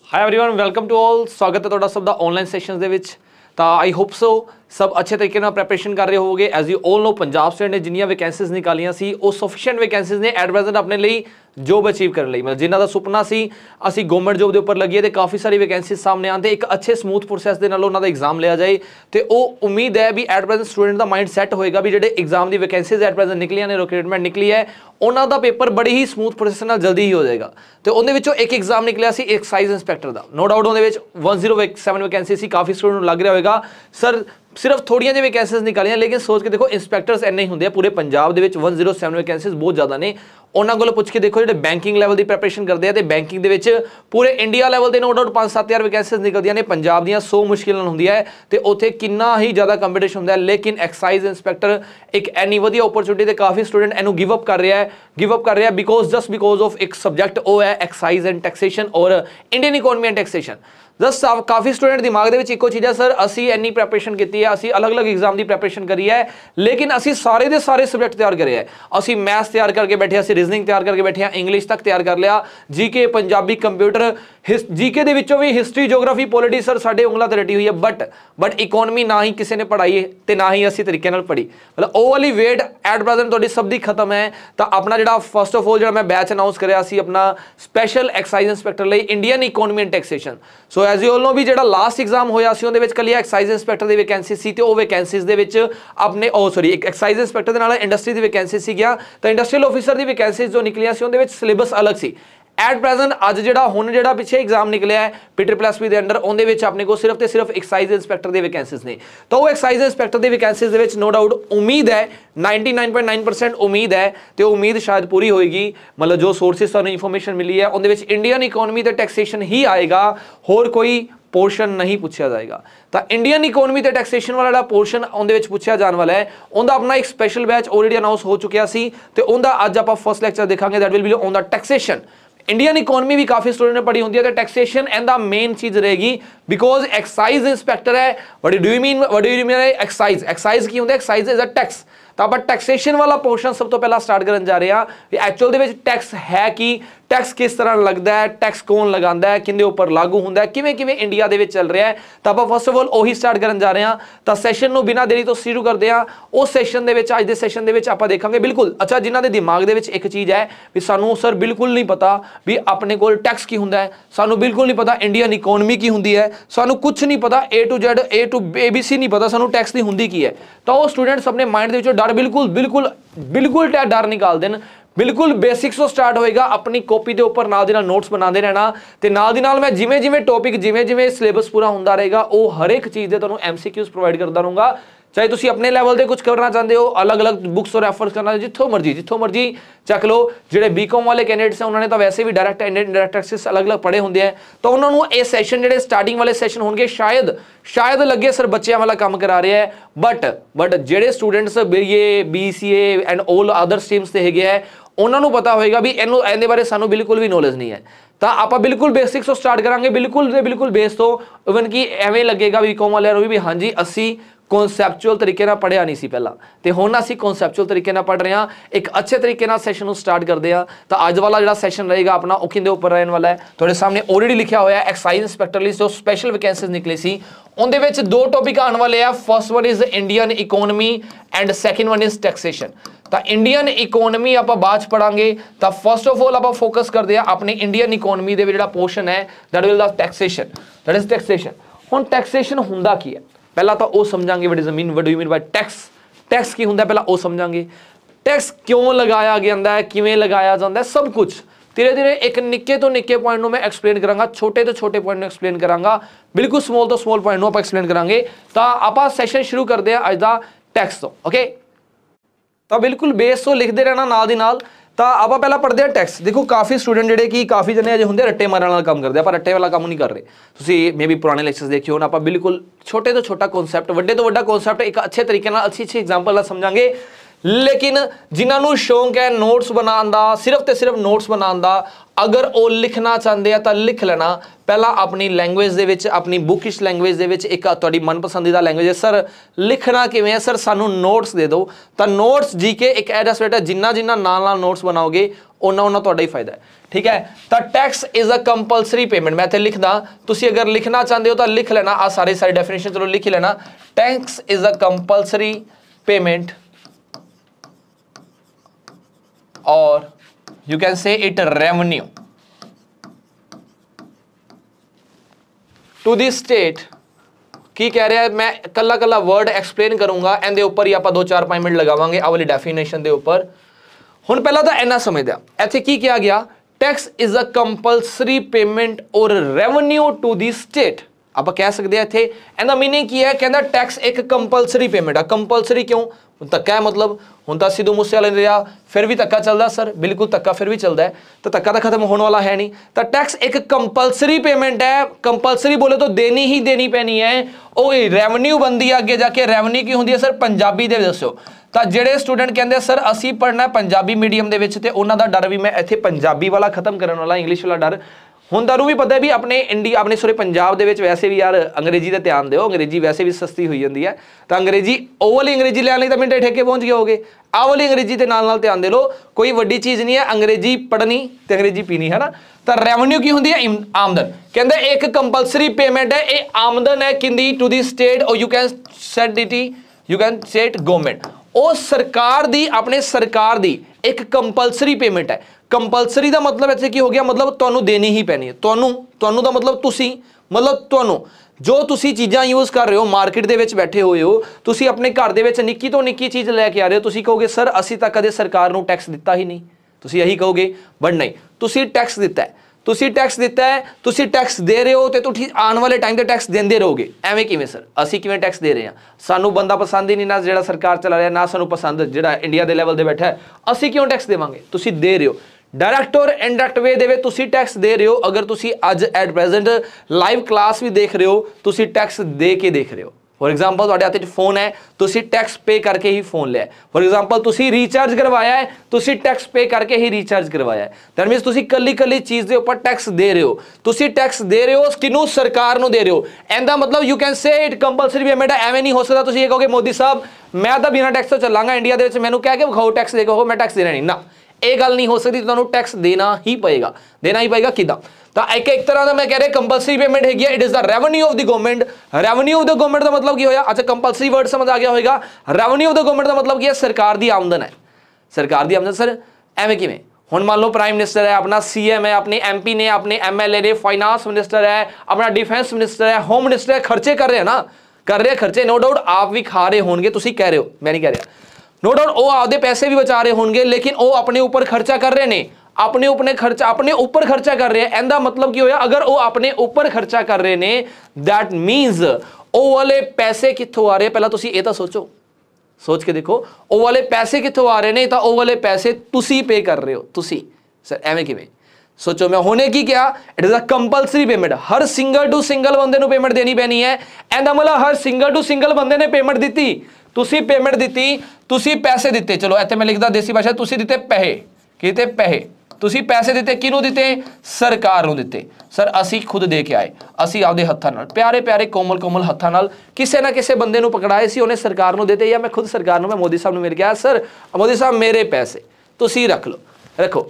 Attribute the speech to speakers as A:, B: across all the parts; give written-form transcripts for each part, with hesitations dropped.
A: Hi everyone, welcome to all. स्वागत है तुहाडा सब दा ऑनलाइन सैशनस दे विच। तो आई होप सो सब अच्छे तरीके नाल प्रैपरेशन कर रहे होवोगे। As you all know, Punjab state ने जिन्नियां वैकेंसीज निकालियां सी वो सफिशिएंट वैकेंसीज ने एट प्रेजेंट अपने लिए जॉब अचीव करने लिए, मतलब जिन्हां दा सुपना सी असी गवर्नमेंट जॉब के उपर लगिए तो काफ़ी सारी वैकेंसीज सामने आते एक अच्छे स्मूथ प्रोसैस के नाल उन्हां दा एग्जाम लिया जाए तो वो उम्मीद है भी एट प्रेजेंट स्टूडेंट का माइंड सैट होएगा भी जिहड़े एग्जाम की वैकेंसीज एट प्रेजेंट निकलियां ने, रिक्रूटमेंट निकली है, उन्हां दा पेपर बड़ी ही स्मूथ प्रोसैस नाल जल्दी ही हो जाएगा। तो उहदे विचों एक एग्जाम निकलिया सी एक्साइज इंस्पैक्टर का। नो डाउट उहदे विच 107 वैकेंसी सी। काफ़ी स्टूडेंट लग रहा होगा सर सिर्फ थोड़ियां जी वैकेंसीज निकालियां, लेकिन सोच के देखो इंस्पैक्टर्स इन्ने ही होंगे पूरे पंजाब दे विच 107 वैकेंसीज बहुत ज़्यादा ने। उन्होंने को पुछ के देखो जो बैंकिंग लैवल की प्रैपरेशन करते हैं तो बैंकिंग के विच पूरे इंडिया लैवल के नो डाउट 5-7 हज़ार वैकेंसीज निकलदियां ने। पंजाब दियां 100 मुश्किल होंदियां है तो उत्थे कितना ही ज़्यादा कंपीटिशन होंदा है, लेकिन एक्साइज इंस्पैक्टर एक इन्नी वधिया अपॉर्चुनिटी काफ़ी स्टूडेंट इन्हू गिव अप कर रहा है बिकॉज जस्ट बिकॉज ऑफ एक सब्जैक्ट वो है एक्साइज एंड टैक्सेशन और Indian economy and taxation. Just काफ़ी स्टूडेंट दिमाग के इको चीज़ है सर असी इन्नी प्रैपरेशन की है, असी अलग अलग एग्जाम की प्रैपरेशन करी है, लेकिन असी सारे के सारे सब्जैक्ट तैयार करे है। असी मैथ्स तैयार करके बैठे, असी रीजनिंग तैयार करके बैठे, इंग्लिश तक तैयार कर लिया, जीके पंजाबी कंप्यूटर जीके दे विचों भी हिस्टरी जोग्राफी पॉलिटी सर साढ़े उंगलों ते रटी हुई है। बट इकोनॉमी ना ही किसी ने पढ़ाई है तो ना ही असी तरीके नाल पढ़ी, मतलब वो वाली वेट एट प्रेजेंट तुहाडी सब दी खत्म है। तो अपना जिहड़ा फर्स्ट ऑफ ऑल जो मैं बैच अनाउंस कराया सी अपना स्पैशल एक्साइज इंस्पैक्टर लई Indian economy and taxation. So as you all know भी जिहड़ा लास्ट एग्जाम होया सी उहदे विच कल्ली एक्साइज इंस्पैक्टर दी वैकेंसी सी ते वो वैकेंसीज दे विच अपने सॉरी एक एक्साइज इंस्पैक्टर दे नाल इंडस्ट्री दी वैकेंसी सी गया तो इंडस्ट्रीयल ऑफिसर दी वैकेंसीज जो निकलियां सी उहदे विच सिलेबस अलग सी। एट प्रेजेंट अज जिहड़ा हुण जिहड़ा पिछे एग्जाम निकलिया है PPPP दे अंडर उहदे विच अपने को सिर्फ ते सिर्फ एक्साइज इंस्पैक्टर दी वैकेंसीज ने। तो वो एक्साइज इंस्पैक्टर दी वैकेंसीज दे विच नो डाउट उम्मीद है 99.9% उम्मीद है तो उम्मीद शायद पूरी होएगी। मतलब जो सोर्सेस सानू इंफॉर्मेशन मिली है उहदे विच इंडियन इकोनॉमी ते टैक्सेशन ही आएगा, होर कोई पोर्शन नहीं पूछा जाएगा। तो इंडियन इकोनॉमी ते टैक्सेशन वाला पोर्शन उहदे विच पूछा जाने वाला है, उनका अपना एक स्पैशल बैच ऑलरेडी अनाउंस हो चुकिया सी ते उनका अज आपां फर्स्ट लैक्चर देखांगे that will be on the taxation. Indian economy भी काफ़ी स्टूडेंट ने पढ़ी होंगी है तो टैक्सेशन एंड द मेन चीज़ रहेगी बिकॉज एक्साइज इंस्पैक्टर है। What do you mean excise? Excise की होंगे एक्साइज इज अ टैक्स। तो आप टैक्सेशन वाला पोर्शन सब तो पहला स्टार्ट करन जा रहे हैं। एक्चुअल दे विच टैक्स है कि टैक्स किस तरह लगता है, टैक्स कौन लगाता है, किंदे उपर लागू होंदा है, किवें किवें इंडिया दे विच चल रहा है। तो आप फर्स्ट ऑफ ऑल वही स्टार्ट करन जा रहे हैं। तो सैशन नूं बिना देरी तो शुरू करते हैं। उस सैशन दे विच अज दे सैशन दे विच आपां देखांगे बिल्कुल अच्छा जिन्हां दे दिमाग दे विच एक चीज़ है भी सानू सर बिल्कुल नहीं पता भी अपने कोल टैक्स की हुंदा है, सानू बिल्कुल नहीं पता इंडियन इकोनॉमी की हुंदी है, सानू कुछ नहीं पता A to Z A to ABC नहीं पता, सानू टैक्स की हुंदी की है। तो वो स्टूडेंट्स अपने माइंड दे विचों डर बिल्कुल बिल्कुल बिल्कुल डर निकाल देन। बिल्कुल बेसिक्स तो स्टार्ट होएगा, अपनी कॉपी के उपर नाल दी नाल नोट्स बनाते रहना तो नाल दी नाल मैं जिमें जिमें टॉपिक जिमें जिमें सिलेबस पूरा होंदा रहेगा वो हर एक चीज़ के तुहानूं MCQs प्रोवाइड करता रहूँगा। चाहे तुसीं अपने लैवल से कुछ करना चाहते हो, अलग अलग बुक्स रैफर करना, जितों मर्जी चक लो। जिहड़े BCom वाले कैंडिडेट्स हैं उन्होंने तो वैसे भी डायरैक्ट एंड इनडायरैक्ट टैक्सेस अलग अलग पढ़े होंगे हैं, तो उन्होंने ये सैशन जिहड़े स्टार्टिंग वाले सैशन होंगे शायद लगे सर बच्चों वाला काम करा रहे हैं। बट जिहड़े students BA BCA and all other streams से है उन्होंने पता होएगा भी इहदे बारे सानू बिल्कुल भी नॉलेज नहीं है। तो आप बिल्कुल बेसिक्स तो स्टार्ट करांगे, बिल्कुल बेस तो इवन कि एवें लगेगा BCom वाले भी हाँ जी असी कॉन्सैप्चुअल तरीके ना पढ़िया नहीं सी पहला तो हुण असीं कॉन्सैप्चुअल तरीके ना पढ़ रहे हैं। एक अच्छे तरीके ना सैशन स्टार्ट करते हैं। तो अज वाला जो सैशन रहेगा अपना वो किंदे उपर रहने वाला है, थोड़े सामने ऑलरेडी लिखा होया एक्साइज इंस्पैक्टर लिस्ट जो स्पैशल वैकेंसीज निकली सी उनदे विच दो टॉपिक आने वाले हैं। First one is Indian economy and second one is taxation. तो इंडियन इकोनॉमी आप बाद पढ़ांगे तो फर्स्ट ऑफ ऑल आप फोकस करते हैं अपने इंडियन इकोनॉमी के जो पोर्शन है that will the taxation, that is taxation. हुण टैक्सेशन हुंदा की है पहला तो वो समझांगे what is mean, what do you mean by tax. Tax की हुंदा पहला वो समझांगे, टैक्स क्यों लगाया गया है, किवें लगाया जाता है, सब कुछ धीरे धीरे एक निक्के तो निक्के पॉइंट में मैं एक्सप्लेन करांगा, छोटे तो छोटे पॉइंट में एक्सप्लेन करांगा, बिल्कुल स्मॉल तो स्मॉल पॉइंट में आप एक्सप्लेन करांगे। तो आप सैशन शुरू करते हैं अज दा टैक्स तो ओके। तो बिल्कुल बेस तो लिखते रहना नाल दी नाल। तो आप पहला पढ़ते हैं टैक्स। देखो काफ़ी स्टूडेंट जिहड़े कि काफ़ी जने अजे होंगे रट्टे मारन वाला काम करते हैं, पर रट्टे वाला काम नहीं कर रहे। तुसीं मे बी पुराने लेक्चर्स देखिए हो, आप बिल्कुल छोटे तो छोटा कॉन्सैप्ट वड्डे तो वड्डा कॉन्सैप्ट एक अच्छे तरीके नाल अच्छी एग्जाम्पल समझांगे। लेकिन जिन्होंने शौक है नोट्स बनाने का, सिर्फ तो सिर्फ नोट्स बनाने का, अगर वो लिखना चाहते हैं तो लिख लेना। पहला अपनी लैंग्वेज दे विच, अपनी बुकिश लैंग्वेज दे विच एक तुहाडी मनपसंदीदा लैंग्वेज है। सर लिखना किवें है? सर सानू नोट्स दे दो। तो नोट्स जीके एक ऐसा सब्जेक्ट है जिन्ना जिन्ना नाल नाल नोट्स बनाओगे उन्ना उन्ना तुहाडा ही फायदा है। ठीक है। तो tax is a compulsory payment, मैं इत्थे लिखदा, तुसी अगर लिखना चाहते हो तो लिख लेना, आ सारे डेफिनेशन चलो लिख ही लेना। Tax is a compulsory payment और you can say it revenue to the state. की कह रहा है, मैं कला कला वर्ड एक्सप्लेन करूंगा, एंदे ऊपर ही आप 2-4-5 मिनट लगावांगे आ वाली डेफिनेशन के उपर। हुण पहला तो इन्ना समझदा, इत्थे की कहा गया, tax is a compulsory payment और रेवेन्यू टू द स्टेट। आप कह सकते हैं इत्थे इहदा मीनिंग की है, कहंदा टैक्स एक कंपलसरी पेमेंट है। कंपलसरी क्यों, धक्का है मतलब, हुण तां सिद्धू मूसेवाले ने रहा फिर भी धक्का चलदा सर, बिल्कुल धक्का फिर भी चलता है, तो धक्का तो खत्म होने वाला है नहीं। तो टैक्स एक कंपलसरी पेमेंट है, कंपलसरी बोले तो देनी ही देनी पैनी है। ओ रेवेन्यू बनती है अगे जाके, रेवेन्यू की होंदी है सर पंजाबी दे दसो। तो जेडे स्टूडेंट कहते सर असी पढ़ना पंजाबी मीडियम दे विच, ते उन्हां दा डर भी मैं इत्थे पंजाबी वाला खत्म करने वाला, इंग्लिश वाला डर। हुण तुहानूं भी पता है भी अपने इंडिया, अपने सॉरी पंजाब दे विच वैसे भी यार अंग्रेजी ते ध्यान दिओ, अंग्रेजी वैसे भी सस्ती हुई जाती है। तो अंग्रेजी ओ वाली अंग्रेजी लैण लई तां मिंटे ठेके पहुंच गए होगे, आ वाली अंग्रेजी दे नाल नाल ध्यान दे लो, कोई वड्डी चीज़ नहीं है अंग्रेजी पढ़नी ते अंग्रेजी पीनी, है ना। तो रेवेन्यू की होंदी है आमदन, कहंदे एक कंपलसरी पेमेंट है, ये आमदन है किंदी टू दी स्टेट, और you can set it, you can set government, ਉਹ सरकार दी, अपने सरकार दी एक कंपलसरी पेमेंट है। कंपलसरी का मतलब इत्थे की हो गया, मतलब तुहानूं देनी ही पैनी है। तुहानूं दा मतलब तुसी, मतलब तुहानूं जो तुसी चीज़ां यूज़ कर रहे हो, मार्केट दे विच बैठे हुए हो, तुसी अपने घर दे विच निक्की तो निक्की चीज़ लैके आ रहे हो, तुसी कहोगे सर असी तां कदे सरकार नूं टैक्स दिता ही नहीं, तुसी यही कहोगे, बट नहीं, तुसी टैक्स दिता है, तुसी टैक्स दिता है, तुसी टैक्स दे रहे हो, तो तुसी आने वाले टाइम ते टैक्स देंदे रहोगे। एवें किवें सर, असी किवें टैक्स दे रहे हैं, सानू बंदा पसंद ही नहीं ना जिहड़ा सरकार चला रहा, ना सानू पसंद जिहड़ा इंडिया के लैवल ते बैठा है, असी क्यों टैक्स देवांगे, तुसी दे रहे हो। डायरैक्ट और इनडायरैक्ट वे दे तुसी टैक्स दे रहे हो। अगर तुसी अज एट प्रेजेंट लाइव क्लास भी देख रहे हो, तुसी टैक्स दे के देख रहे हो। फॉर एग्जाम्पल तुहाडे हत्थ 'च फोन है, तुसी टैक्स पे करके ही फोन लिया। फॉर एग्जाम्पल तुसी रिचार्ज करवाया है, तुसी टैक्स पे करके ही रिचार्ज करवाया है। दैट मीनस तुसी कल्ली कल्ली चीज़ के उपर टैक्स दे रहे हो। तुसी टैक्स दे रहे हो किनू, सरकार नूं दे रहे हो। एंदा मतलब you can say it compulsory payment है। एवें नहीं हो सकता तुसी ये कहोगे मोदी साहब मैं तो बिना टैक्स तो चलांगा इंडिया दे विच, मैनूं कह के विखाओ टैक्स दे के, मैं टैक्स देना नहीं ना, ये गल नहीं हो सकती। तुहानूं टैक्स देना ही पएगा, देना ही पएगा। किदां? तो एक तरह का मैं कह रहा कंपलसरी पेमेंट हैगी, it is the revenue of the government. Revenue of the government का मतलब की होया, अच्छा कंपलसरी वर्ड समझ आ गया होगा। रेवेन्यू ऑफ द गवर्नमेंट का मतलब की है सरकार की आमदन है, सरकार की आमदन। सर एवें किवें? हुण मान लो प्राइम मिनिस्टर है, अपना CM है, अपने MP ने, अपने MLA ने, फाइनांस मिनिस्टर है, अपना डिफेंस मिनिस्टर है, होम मिनिस्टर है, खर्चे कर रहे हैं ना, कर रहे हैं खर्चे, नो डाउट आप भी खा रहे होंगे, तुसीं कह रहे हो, मैं नहीं कह रहा, नो डाउट वो आपदे पैसे भी बचा रहे होंगे, लेकिन वो अपने ऊपर खर्चा कर रहे हैं, अपने ऊपर खर्चा कर रहे हैं। एंदा मतलब की होया, अगर वो अपने ऊपर खर्चा कर रहे हैं, दैट मीनस वो वाले पैसे कित्थों आ रहे हैं, पहला तुसीं ये तो सोचो, सोच के देखो वो वाले पैसे कित्थों आ रहे हैं, तो वो वाले पैसे तुसीं पे कर रहे हो, तुसीं। सर एवें किवें? सोचो मैं होने की क्या, it is a compulsory payment, हर सिंगल टू सिंगल बंदे नूं पेमेंट देनी पैनी है। एंदा मतलब हर सिंगल टू सिंगल बंदे ने पेमेंट दी, तुसी पेमेंट दी, तुसी पैसे दिते, चलो इत्थे मैं लिखदा देसी भाषा, तुसी दिते पैसे, किते पैसे, तुसी पैसे दिते, किनू दिते, सरकार नूं दिते। सर असी खुद दे के आए, असी आपदे हत्थां नाल, प्यारे प्यारे कोमल कोमल हत्थां नाल किसी ना किसी बंदे नूं पकड़ाए सी, उन्हें सरकार नूं दिते, या मैं खुद सरकार नूं, मैं मोदी साहब नूं मिल गया, सर मोदी साहब मेरे पैसे तुसी रख लो, रखो।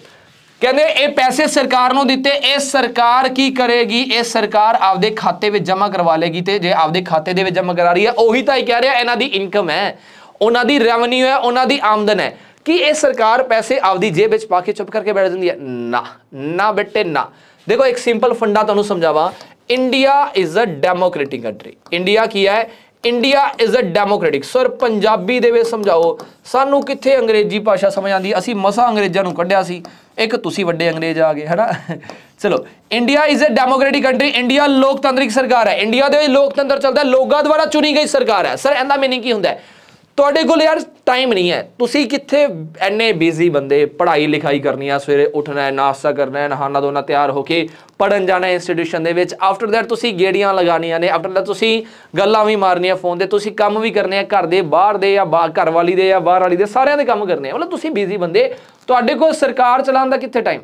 A: कहते ये पैसे सरकार नूं दिते, ये सरकार की करेगी, ये सरकार आपदे खाते में जमा करवा लेगी, तो जे आपदे खाते दे विच जमा करा रही है, उही तां कह रहा इन्हां दी इनकम है, उन्हां दी रेवेन्यू है, उन्हां दी आमदन है। कि ये सरकार पैसे आपदी जेब विच पा के चुप करके बैठ जाती है? ना ना बेटे ना। देखो एक सिंपल फंडा तुहानूं समझावा, India is a democratic country. India की है, India is a democratic. Sir Punjabi दे विच समझाओ, सानू कित्थे अंग्रेजी भाषा समझ आती, असी मसा अंग्रेजां नूं कढ़िया सी, एक तुसी वड्डे अंग्रेज आ गए, है ना। चलो India is a democratic country, India लोकतांत्रिक सरकार है, इंडिया दे लोकतंत्र चलता है, लोगों द्वारा चुनी गई सरकार है। सर इहदा मीनिंग की हुंदा है, तुहाडे कोल यार टाइम नहीं है, तुसी कित्थे इन्ने बिजी बंदे, पढ़ाई लिखाई करनी है, सवेरे उठना है, नाश्ता करना है, नहाना धोना, तैयार होके पढ़न जाना है institution they which, after that तुसी गेड़ियां लगानियां ने, आफ्टर दैट तुसी गल्लां भी मारनियां फोन ते, तुसी काम भी करने घर दे बाहर दे, या घर वाली दे या बाहर वाली दे, सारियां दे काम करने, मतलब तुसी बिजी बंदे, तुहाडे कोल सरकार चलाउण दा कित्थे टाइम,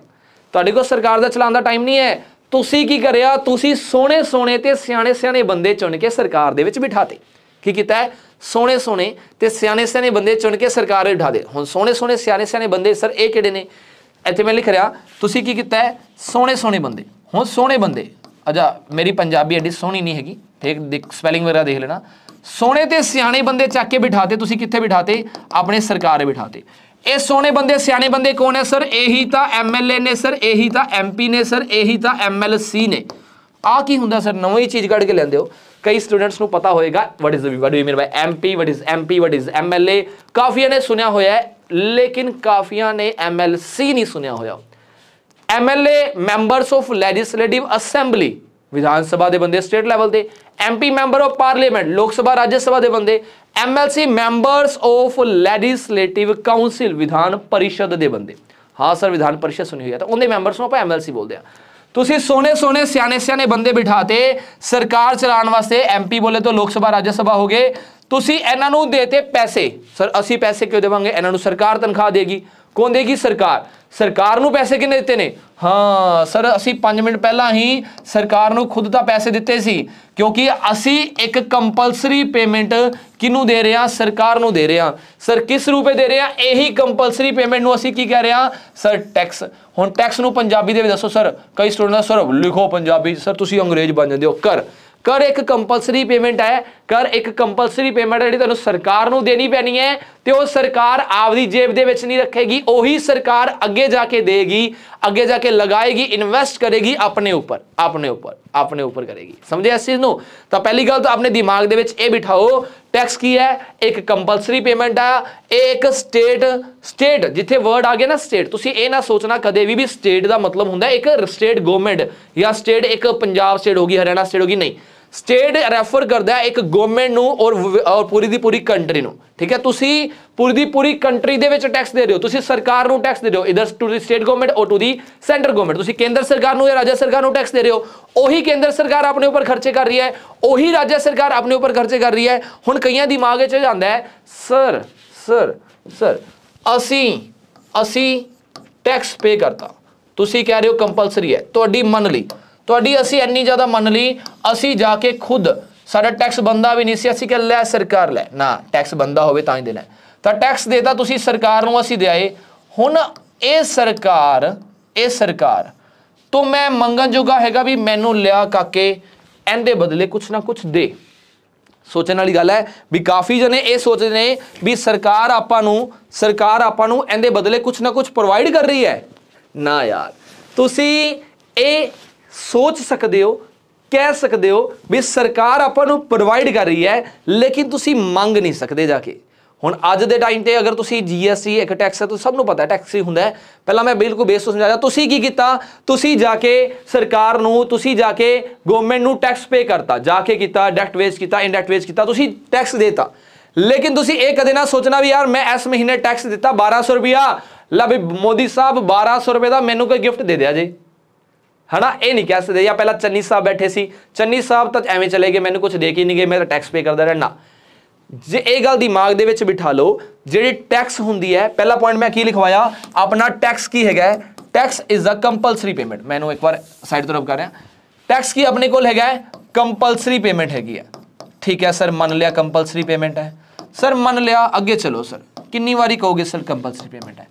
A: तुहाडे कोल सरकार दा चलाउण दा टाइम नहीं है। तुसी की करिया, तुसी सोहणे सोहणे ते सियाणे सियाणे बंदे चुन के सरकार दे विच बिठाते। की कीता है? सोहणे सोहणे ते सियाणे सियाणे बंदे चुन के सरकार बिठा दे। हुण सोहणे सोहणे सियाणे सियाणे बंदे सर ये किहड़े ने? ਇੱਥੇ ਮੈਂ ਲਿਖ ਰਿਹਾ, ਤੁਸੀਂ ਕੀ ਕੀਤਾ ਹੈ, ਸੋਹਣੇ ਸੋਹਣੇ ਬੰਦੇ। ਹੁਣ ਸੋਹਣੇ ਬੰਦੇ, ਅੱਛਾ ਮੇਰੀ ਪੰਜਾਬੀ ਐਡੀ ਸੋਹਣੀ ਨਹੀਂ ਹੈਗੀ, ਠੀਕ, ਸਪੈਲਿੰਗ ਵਗੈਰਾ ਦੇਖ ਲੈਣਾ। ਸੋਹਣੇ ਤੇ ਸਿਆਣੇ ਬੰਦੇ ਚੱਕ ਕੇ ਬਿਠਾਤੇ, ਤੁਸੀਂ ਕਿੱਥੇ ਬਿਠਾਤੇ, ਆਪਣੇ ਸਰਕਾਰ ਬਿਠਾਤੇ। ਇਹ ਸੋਹਣੇ ਬੰਦੇ ਸਿਆਣੇ ਬੰਦੇ ਕੌਣ ਹੈ ਸਰ, ਇਹੀ ਤਾਂ MLA ਨੇ ਸਰ, ਇਹੀ ਤਾਂ MP ਨੇ ਸਰ, ਇਹੀ ਤਾਂ MLC ਨੇ। ਆਹ ਕੀ ਹੁੰਦਾ ਸਰ, ਨਵੀਂ ਚੀਜ਼ ਕੱਢ ਕੇ ਲੈਂਦੇ ਹੋ। ਕਈ ਸਟੂਡੈਂਟਸ ਨੂੰ ਪਤਾ ਹੋਏਗਾ what do you mean by MP, what is MP, what is MLA, ਕਾਫੀਆਂ ਨੇ ਸੁਣਿਆ ਹੋਇਆ ਹੈ, ਲੇਕਿਨ ਕਾਫੀਆਂ ਨੇ MLC ਨਹੀਂ ਸੁਣਿਆ ਹੋਇਆ। MLA members of legislative assembly, Vidhan Sabha ਦੇ ਬੰਦੇ ਸਟੇਟ ਲੈਵਲ ਤੇ। MP ਮੈਂਬਰ ਆਫ ਪਾਰਲੀਮੈਂਟ, ਲੋਕ ਸਭਾ ਰਾਜ ਸਭਾ ਦੇ ਬੰਦੇ। MLC members of legislative council, ਵਿਧਾਨ परिषद ਦੇ ਬੰਦੇ। ਹਾਂ ਸਰ ਵਿਧਾਨ परिषद ਸੁਣੀ ਹੋਈ ਹੈ, ਤਾਂ ਉਹਦੇ ਮੈਂਬਰਸ ਨੂੰ ਆਪਾਂ MLC ਬੋਲਦੇ ਆ। ਤੁਸੀਂ ਸੋਹਣੇ ਸੋਹਣੇ ਸਿਆਣੇ ਸਿਆਣੇ ਬੰਦੇ ਬਿਠਾਤੇ ਸਰਕਾਰ ਚਲਾਉਣ ਵਾਸਤੇ। MP ਬੋਲੇ ਤਾਂ ਲੋਕ ਸਭਾ ਰਾਜ ਸਭਾ ਹੋ ਗਏ। ਤੁਸੀਂ ਇਹਨਾਂ ਨੂੰ ਦੇਤੇ ਪੈਸੇ, ਸਰ ਅਸੀਂ ਪੈਸੇ ਕਿਉਂ ਦੇਵਾਂਗੇ, ਇਹਨਾਂ ਨੂੰ ਸਰਕਾਰ ਤਨਖਾਹ ਦੇਗੀ। ਕੌਣ ਦੇਗੀ, ਸਰਕਾਰ। ਸਰਕਾਰ ਨੂੰ ਪੈਸੇ ਕਿੰਨੇ ਦਿੱਤੇ ਨੇ, ਹਾਂ ਸਰ ਅਸੀਂ 5 ਮਿੰਟ ਪਹਿਲਾਂ ਹੀ ਸਰਕਾਰ ਨੂੰ ਖੁਦ ਤਾਂ ਪੈਸੇ ਦਿੱਤੇ ਸੀ, ਕਿਉਂਕਿ ਅਸੀਂ ਇੱਕ ਕੰਪਲਸਰੀ ਪੇਮੈਂਟ ਕਿਹਨੂੰ ਦੇ ਰਹੇ ਹਾਂ, ਸਰਕਾਰ ਨੂੰ ਦੇ ਰਹੇ ਹਾਂ। ਸਰ ਕਿਸ ਰੂਪੇ ਦੇ ਰਹੇ ਹਾਂ, ਇਹੀ ਕੰਪਲਸਰੀ ਪੇਮੈਂਟ ਨੂੰ ਅਸੀਂ ਕੀ ਕਹਿ ਰਹੇ ਹਾਂ ਸਰ, ਟੈਕਸ। ਹੁਣ ਟੈਕਸ ਨੂੰ ਪੰਜਾਬੀ ਦੇ ਵਿੱਚ ਦੱਸੋ ਸਰ, ਕਈ ਸਟੂਡੈਂਟ ਸਰ ਲਿਖੋ ਪੰਜਾਬੀ, ਸਰ ਤੁਸੀਂ ਅੰਗਰੇਜ਼ ਬਣ ਜਾਂਦੇ ਹੋ। ਕਰ ਇੱਕ ਕੰਪਲਸਰੀ ਪੇਮੈਂਟ ਹੈ, ਕਰ ਇੱਕ ਕੰਪਲਸਰੀ ਪੇਮੈਂਟ ਜਿਹੜੀ ਤੁਹਾਨੂੰ ਸਰਕਾਰ ਨੂੰ ਦੇਣੀ ਪੈਣੀ ਹੈ, ਤੇ ਉਹ ਸਰਕਾਰ ਆਪਦੀ ਜੇਬ ਦੇ ਵਿੱਚ ਨਹੀਂ ਰੱਖੇਗੀ, ਉਹੀ ਸਰਕਾਰ ਅੱਗੇ ਜਾ ਕੇ ਦੇਗੀ, ਅੱਗੇ ਜਾ ਕੇ ਲਗਾਏਗੀ, ਇਨਵੈਸਟ ਕਰੇਗੀ ਆਪਣੇ ਉੱਪਰ ਕਰੇਗੀ। ਸਮਝੇ ਇਸ ਚੀਜ਼ ਨੂੰ। ਤਾਂ ਪਹਿਲੀ ਗੱਲ ਤਾਂ ਆਪਣੇ ਦਿਮਾਗ ਦੇ ਵਿੱਚ ਇਹ ਬਿਠਾਓ, ਟੈਕਸ ਕੀ ਹੈ, ਇੱਕ ਕੰਪਲਸਰੀ ਪੇਮੈਂਟ ਆ। ਇਹ ਇੱਕ ਸਟੇਟ ਜਿੱਥੇ ਵਰਡ ਆ ਗਿਆ ਨਾ ਸਟੇਟ, ਤੁਸੀਂ ਇਹ ਨਾ ਸੋਚਣਾ ਕਦੇ ਵੀ ਸਟੇਟ ਦਾ ਮਤਲਬ ਹੁੰਦਾ ਇੱਕ ਸਟੇਟ ਗਵਰਨਮੈਂਟ, ਜਾਂ ਸਟੇਟ ਇੱਕ ਪੰਜਾਬ ਸਟੇਟ ਹੋਗੀ, ਹਰਿਆਣਾ ਸਟੇਟ ਹੋਗੀ, ਨਹੀਂ। ਸਟੇਟ ਰੈਫਰ ਕਰਦਾ ਇੱਕ ਗਵਰਨਮੈਂਟ ਨੂੰ ਔਰ ਪੂਰੀ ਦੀ ਪੂਰੀ ਕੰਟਰੀ ਨੂੰ, ਠੀਕ ਹੈ। ਤੁਸੀਂ ਪੂਰੀ ਦੀ ਪੂਰੀ ਕੰਟਰੀ ਦੇ ਵਿੱਚ ਟੈਕਸ ਦੇ ਰਹੇ ਹੋ, ਤੁਸੀਂ ਸਰਕਾਰ ਨੂੰ ਟੈਕਸ ਦੇ ਰਹੇ ਹੋ, ਇਧਰ ਟੂ ਦੀ ਸਟੇਟ ਗਵਰਨਮੈਂਟ ਔਰ ਟੂ ਦੀ ਸੈਂਟਰ ਗਵਰਨਮੈਂਟ। ਤੁਸੀਂ ਕੇਂਦਰ ਸਰਕਾਰ ਨੂੰ ਜਾਂ ਰਾਜ ਸਰਕਾਰ ਨੂੰ ਟੈਕਸ ਦੇ ਰਹੇ ਹੋ, ਉਹੀ ਕੇਂਦਰ ਸਰਕਾਰ ਆਪਣੇ ਉੱਪਰ ਖਰਚੇ ਕਰ ਰਹੀ ਹੈ, ਉਹੀ ਰਾਜ ਸਰਕਾਰ ਆਪਣੇ ਉੱਪਰ ਖਰਚੇ ਕਰ ਰਹੀ ਹੈ। ਹੁਣ ਕਈਆਂ ਦਿਮਾਗ ਵਿੱਚ ਜਾਂਦਾ ਹੈ ਸਰ ਅਸੀਂ ਟੈਕਸ ਪੇ ਕਰਤਾ, ਤੁਸੀਂ ਕਹਿ ਰਹੇ ਹੋ ਕੰਪਲਸਰੀ ਹੈ, ਤੁਹਾਡੀ ਮੰਨ ਲਈ, ਤੁਹਾਡੀ ਅਸੀਂ ਇੰਨੀ ਜ਼ਿਆਦਾ ਮੰਨ ਲਈ, ਅਸੀਂ ਜਾ ਕੇ ਖੁਦ ਸਾਡਾ ਟੈਕਸ ਬੰਦਾ ਵੀ ਨਹੀਂ ਸੀ, ਅਸੀਂ ਕਿ ਲੈ ਸਰਕਾਰ ਲੈ ਨਾ, ਟੈਕਸ ਬੰਦਾ ਹੋਵੇ ਤਾਂ ਹੀ ਦੇਣਾ, ਤਾਂ ਟੈਕਸ ਦੇਤਾ ਤੁਸੀਂ ਸਰਕਾਰ ਨੂੰ, ਅਸੀਂ ਦਿਆਏ। ਹੁਣ ਇਹ ਸਰਕਾਰ ਤੋਂ ਮੈਂ ਮੰਗਣ ਜੋਗਾ ਹੈਗਾ ਵੀ ਮੈਨੂੰ ਲਿਆ ਕਾਕੇ ਇਹਦੇ ਬਦਲੇ ਕੁਛ ਨਾ ਕੁਛ ਦੇ। ਸੋਚਣ ਵਾਲੀ ਗੱਲ ਹੈ ਵੀ ਕਾਫੀ ਜਣੇ ਇਹ ਸੋਚਦੇ ਨੇ ਵੀ ਸਰਕਾਰ ਆਪਾਂ ਨੂੰ ਇਹਦੇ ਬਦਲੇ ਕੁਛ ਨਾ ਕੁਛ ਪ੍ਰੋਵਾਈਡ ਕਰ ਰਹੀ ਹੈ। ਨਾ ਯਾਰ, ਤੁਸੀਂ ਇਹ ਸੋਚ ਸਕਦੇ ਹੋ, ਕਹਿ ਸਕਦੇ ਹੋ ਵੀ ਸਰਕਾਰ ਆਪਾਂ ਨੂੰ ਪ੍ਰੋਵਾਈਡ ਕਰ ਰਹੀ ਹੈ, ਲੇਕਿਨ ਤੁਸੀਂ ਮੰਗ ਨਹੀਂ ਸਕਦੇ ਜਾ ਕੇ। ਹੁਣ ਅੱਜ ਦੇ ਟਾਈਮ ਤੇ ਅਗਰ ਤੁਸੀਂ GST ਇੱਕ ਟੈਕਸ ਹੈ, ਤੁਸੀਂ ਸਭ ਨੂੰ ਪਤਾ ਟੈਕਸ ਹੀ ਹੁੰਦਾ ਹੈ। ਪਹਿਲਾਂ ਮੈਂ ਬਿਲਕੁਲ ਬੇਸ ਤੋਂ ਸਮਝਾਇਆ, ਤੁਸੀਂ ਕੀ ਕੀਤਾ, ਤੁਸੀਂ ਜਾ ਕੇ ਸਰਕਾਰ ਨੂੰ, ਤੁਸੀਂ ਜਾ ਕੇ ਗਵਰਨਮੈਂਟ ਨੂੰ ਟੈਕਸ ਪੇ ਕਰਤਾ, ਜਾ ਕੇ ਕੀਤਾ, ਡਾਇਰੈਕਟ ਵੇਜ ਕੀਤਾ, ਇਨਡਾਇਰੈਕਟ ਵੇਜ ਕੀਤਾ, ਤੁਸੀਂ ਟੈਕਸ ਦੇਤਾ। ਲੇਕਿਨ ਤੁਸੀਂ ਇਹ ਕਦੇ ਨਾ ਸੋਚਣਾ ਵੀ ਯਾਰ ਮੈਂ ਇਸ ਮਹੀਨੇ ਟੈਕਸ ਦਿੱਤਾ 1200 ਰੁਪਇਆ, ਲੈ ਵੀ ਮੋਦੀ ਸਾਹਿਬ 1200 ਰੁਪਏ ਦਾ ਮੈਨੂੰ ਕੋਈ ਗਿਫਟ ਦੇ ਦਿਆ ਜੇ, ਹਨਾ। ਇਹ ਨਹੀਂ ਕਹਿ ਸਕਦੇ। ਜਾਂ ਪਹਿਲਾਂ ਚੰਨੀ ਸਾਹਿਬ ਬੈਠੇ ਸੀ, ਚੰਨੀ ਸਾਹਿਬ ਤਾਂ ਐਵੇਂ ਚਲੇ ਗਏ, ਮੈਨੂੰ ਕੁਝ ਦੇ ਕੇ ਨਹੀਂ ਗਏ, ਮੈਂ ਤਾਂ ਟੈਕਸ ਪੇ ਕਰਦਾ ਰਹਿਣਾ। ਜੇ ਇਹ ਗੱਲ ਦਿਮਾਗ ਦੇ ਵਿੱਚ ਬਿਠਾ ਲਓ, ਜਿਹੜੀ ਟੈਕਸ ਹੁੰਦੀ ਹੈ, ਪਹਿਲਾ ਪੁਆਇੰਟ ਮੈਂ ਕੀ ਲਿਖਵਾਇਆ ਆਪਣਾ, ਟੈਕਸ ਕੀ ਹੈਗਾ, tax is a compulsory payment. ਮੈਨੂੰ ਇੱਕ ਵਾਰ ਸਾਈਡ ਤਰਫ ਕਰ ਰਿਹਾ, ਟੈਕਸ ਕੀ ਆਪਣੇ ਕੋਲ ਹੈਗਾ, ਕੰਪਲਸਰੀ ਪੇਮੈਂਟ ਹੈਗੀ ਹੈ, ਠੀਕ ਹੈ ਸਰ। ਮੰਨ ਲਿਆ ਕੰਪਲਸਰੀ ਪੇਮੈਂਟ ਹੈ ਸਰ, ਮੰਨ ਲਿਆ, ਅੱਗੇ ਚਲੋ ਸਰ, ਕਿੰਨੀ ਵਾਰੀ ਕਹੋਗੇ ਸਰ ਕੰਪਲਸਰੀ ਪੇਮੈਂਟ ਹੈ,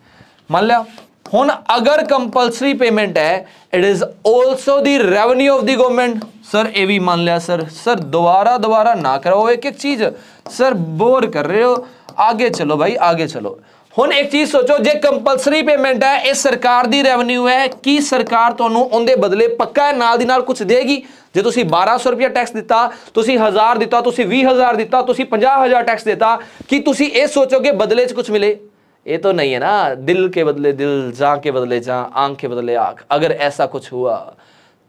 A: ਮੰਨ ਲਿਆ। ਹੁਣ ਅਗਰ ਕੰਪਲਸਰੀ ਪੇਮੈਂਟ ਹੈ, it is also the revenue of the government, sir ਇਹ ਵੀ ਮੰਨ ਲਿਆ ਸਰ। ਸਰ ਦੁਬਾਰਾ ਨਾ ਕਰੋ ਇੱਕ ਚੀਜ਼, ਸਰ बोर कर रहे हो, आगे चलो भाई आगे चलो। ਹੁਣ ਇੱਕ ਚੀਜ਼ ਸੋਚੋ, ਜੇ ਕੰਪਲਸਰੀ ਪੇਮੈਂਟ ਹੈ, ਇਹ ਸਰਕਾਰ ਦੀ ਰੈਵਨਿਊ ਹੈ, ਕੀ ਸਰਕਾਰ ਤੁਹਾਨੂੰ ਉਹਦੇ ਬਦਲੇ ਪੱਕਾ ਨਾਲ ਦੀ ਨਾਲ ਕੁਝ ਦੇਗੀ? ਜੇ ਤੁਸੀਂ 1200 ਰੁਪਇਆ ਟੈਕਸ ਦਿੱਤਾ, ਤੁਸੀਂ 1000 ਦਿੱਤਾ, ਤੁਸੀਂ 20000 ਦਿੱਤਾ, ਤੁਸੀਂ 50000 टैक्स देता, कि तुसी ये सोचोगे बदले च कुछ मिले? ये तो नहीं है ना। दिल के बदले दिल, जान के बदले जान, आंख के बदले आंख। अगर ऐसा कुछ हुआ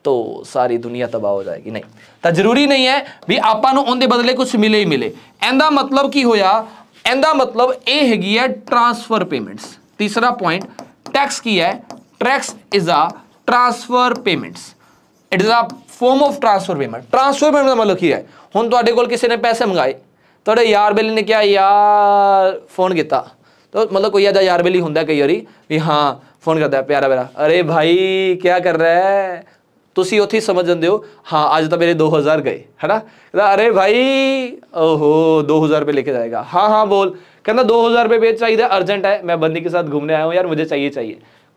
A: तो सारी दुनिया तबाह हो जाएगी। नहीं तो जरूरी नहीं है भी आपां नूं उहदे बदले कुछ मिले ही मिले। इहदा मतलब की होया, इहदा मतलब ये हैगी है ट्रांसफर पेमेंट्स। तीसरा पॉइंट, टैक्स की है, tax is a transfer payments, it is a form of transfer payment. Transfer payment का मतलब की है, हुण तुहाडे कोल किसी ने पैसे मंगाए, तुहाडे यार बेली ने क्या यार फोन किया, तो मतलब कोई ऐसा यार बेली हुंदा कई बारी भी हाँ फोन करता है प्यारा प्यारा, अरे भाई क्या कर रहा है, तुसी उत्थे समझ जाते हो हाँ आज तो मेरे 2000 गए है ना। अरे भाई ओहो 2000 रुपये लेके जाएगा, हाँ हाँ बोल, कहना 2000 रुपये बेच चाहिए, अर्जेंट है, मैं बंदी के साथ घूमने आया हूँ यार, मुझे चाहिए।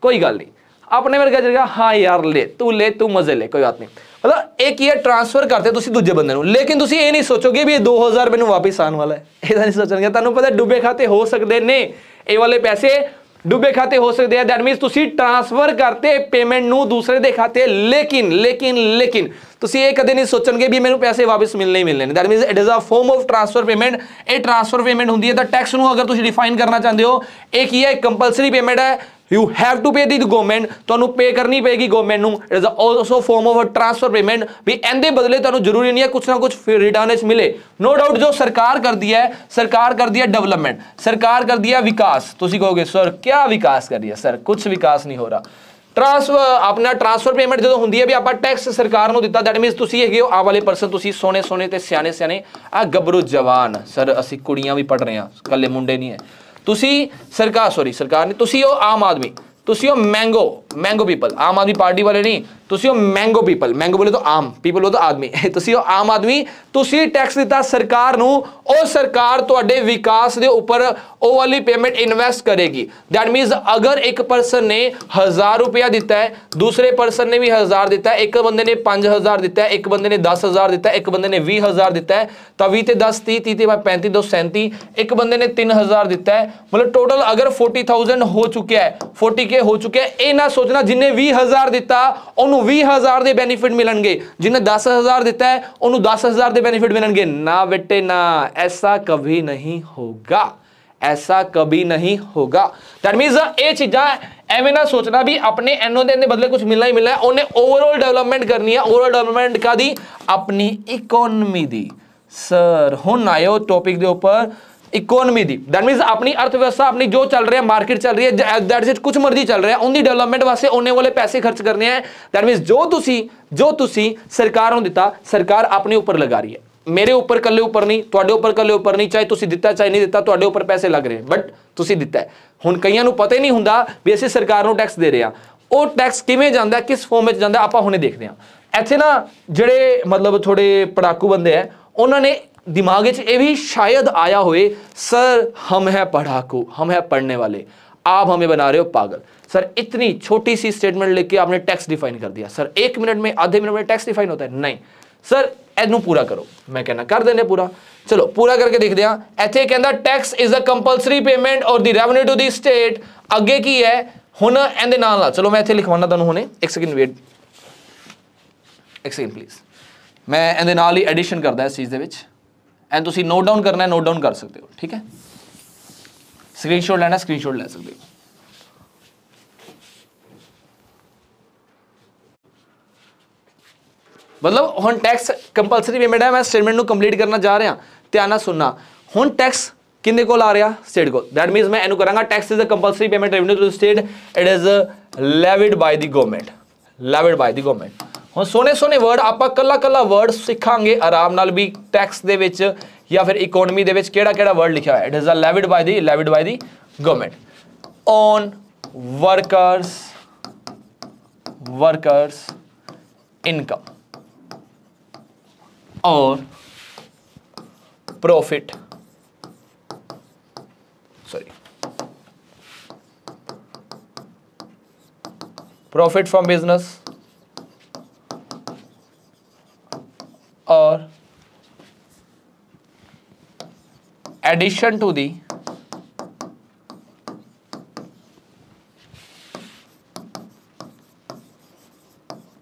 A: कोई गल नहीं, अपने वर्गा जगह हाँ यार ले तू मजे ले, कोई बात नहीं। मतलब एक ही ट्रांसफर करते तुसी दूजे बंदे नूं, लेकिन तुसी ये नहीं सोचोगे भी 2000 मैनूं वापस आने वाला है, इहदा नहीं सोचणगे। तुहानूं पता डुबे खाते हो सकते ने, ये वाले पैसे डुबे खाते हो सकते हैं, दैट मीनस तुसी ट्रांसफर करते पेमेंट नूं दूसरे दे खाते, लेकिन तुसी ये कदे नहीं सोचणगे भी मैनूं पैसे वापस मिलने ही मिलने, that means it is a form of transfer payment. ये ट्रांसफर पेमेंट होंदी है। तो टैक्स नूं अगर तुसी डिफाइन करना चाहते हो, एक ही है कंपलसरी पेमेंट है, यू हैव टू पे दी गवर्नमेंट, तुहानूं पे करनी पेगी गवर्नमेंट नूं। It is also form of a transfer payment भी, इहदे बदले तुहानूं जरूरी नहीं है कुछ ना कुछ रिटर्न मिले। नो डाउट जो सरकार कर दिया है, सरकार कर दिया डेवलपमेंट, सरकार कर दिया विकास। तुसी कहोगे सर क्या विकास कर दिया? सर कुछ विकास नहीं हो रहा। अपना ट्रांसफर पेमेंट जो होंगी है भी आप टैक्स सरकार को दिता, दैट मीनस तुसी है आ वाले परसन, तुसी सोने सोने ते सियाने सियाने आ गबरू जवान, सर असी कुड़ियां भी पढ़ रहे हैं, कल्ले मुंडे नहीं है। तुसी सरकार नहीं, तुसी हो आम आदमी, तुसी हो मैंगो पीपल, आम आदमी पार्टी वाले नहीं, तुसी हो मैंगो पीपल, मैंगो बोले तो आम, पीपल बोले तो आदमी, तुसी हो आम आदमी, तुसी टैक्स दिता सरकार नूं, और सरकार तुहाडे विकास दे ऊपर ओ वाली पेमेंट इन्वेस्ट करेगी। दैट मीन्स अगर एक पर्सन ने 1000 रुपया दिता है, दूसरे पर्सन ने भी 1000 दिता है, एक बंदे ने 5000 दिता है, एक बंदे ने 10000 दिता है, एक बंदे ने 20000 दिता है, तो 20 ते 10 30 30 35 2 37, एक बंदे ने 3000 दिता है, मतलब टोटल अगर 40,000 हो चुका है, 40K हो चुके हैं। ये ना सोचना जिन्हें 20000 दिता उन्होंने 20000 के बेनिफिट मिलणगे, जिन्हें 10000 दिता है उन्होंने 10000 के बेनिफिट मिलणगे। ना बेटे ना, ऐसा कभी नहीं होगा, ऐसा कभी नहीं होगा। दैट मींस ये चीज़ां एवं ना सोचना भी अपने एनो देने बदले कुछ मिलना ही मिलना है, उन्हें ओवरऑल डेवलपमेंट करनी है। ओवरऑल डेवलपमेंट का दी अपनी इकोनॉमी दी। सर हुण आयो टॉपिक के ऊपर इकोनॉमी दी, दैट मींस अपनी अर्थव्यवस्था अपनी जो चल रही है, मार्केट चल रही है, दैट इज कुछ मर्जी चल रहा है, उनकी डेवलपमेंट वास्ते उन्ने वाले पैसे खर्च करने हैं। दैट मींस जो तुसी सरकार को दिता, सरकार अपने ऊपर लगा रही है, मेरे ऊपर कल्ले ऊपर नहीं, तुहाडे ऊपर कल्ले ऊपर नहीं, चाहे तुसी दिता चाहे नहीं दिता, तुहाडे ऊपर पैसे लग रहे हैं, बट तुसी दिता है। हुण कईयां नूं पता ही नहीं हुंदा भी असीं सरकार नूं टैक्स दे रहे हां, ਉਹ टैक्स किवें जांदा, किस फॉर्म में जांदा, आपां हुणे देखदे हां। ਇੱਥੇ ना ਜਿਹੜੇ मतलब थोड़े पढ़ाकू बंदे हैं, उन्होंने दिमाग ये भी शायद आया हुए, सर हम हैं पढ़ाकू, हम हैं पढ़ने वाले, आप हमें बना रहे हो पागल। सर इतनी छोटी सी स्टेटमेंट लेके आपने टैक्स डिफाइन कर दिया, सर 1 मिनट में आधे मिनट में टैक्स डिफाइन होता है? नहीं सर, एनू पूरा करो। मैं कहना कर देने पूरा, चलो पूरा करके देखते हैं। इत्थे कहंदा tax is a compulsory payment और the revenue to the state. अगे की है हुण इहदे नाल, चलो मैं इत्थे लिखवाना तुहानूं हुणे, एक सेकंड वेट, एक सेकंड प्लीज, मैं इहदे नाल ही एडिशन करदा इस चीज़ दे विच, एंड तुसीं नोट डाउन करना है, नोट डाउन कर सकते हो, ठीक है। स्क्रीनशॉट लेना, स्क्रीनशॉट ले सकते हो। मतलब हुण टैक्स कंपलसरी पेमेंट है, मैं स्टेटमेंट नूं कंप्लीट करना जा रहा, ध्यान नाल सुनना। हुण टैक्स किंदे कोल आ रहा? स्टेट को। दैट मीनस मैं इनू करांगा tax is a compulsory payment revenue to the state, it is levied by the government, levied by the government. हुण सोने सोने वर्ड आपां कल्ला कल्ला वर्ड सिखांगे आराम नाल भी टैक्स दे विच या फिर इकोनॉमी दे विच केड़ा-केड़ा वर्ड लिखा है। It is a levied by the government on workers income और प्रॉफिट, प्रॉफिट फ्रॉम बिजनेस और एडिशन टू दी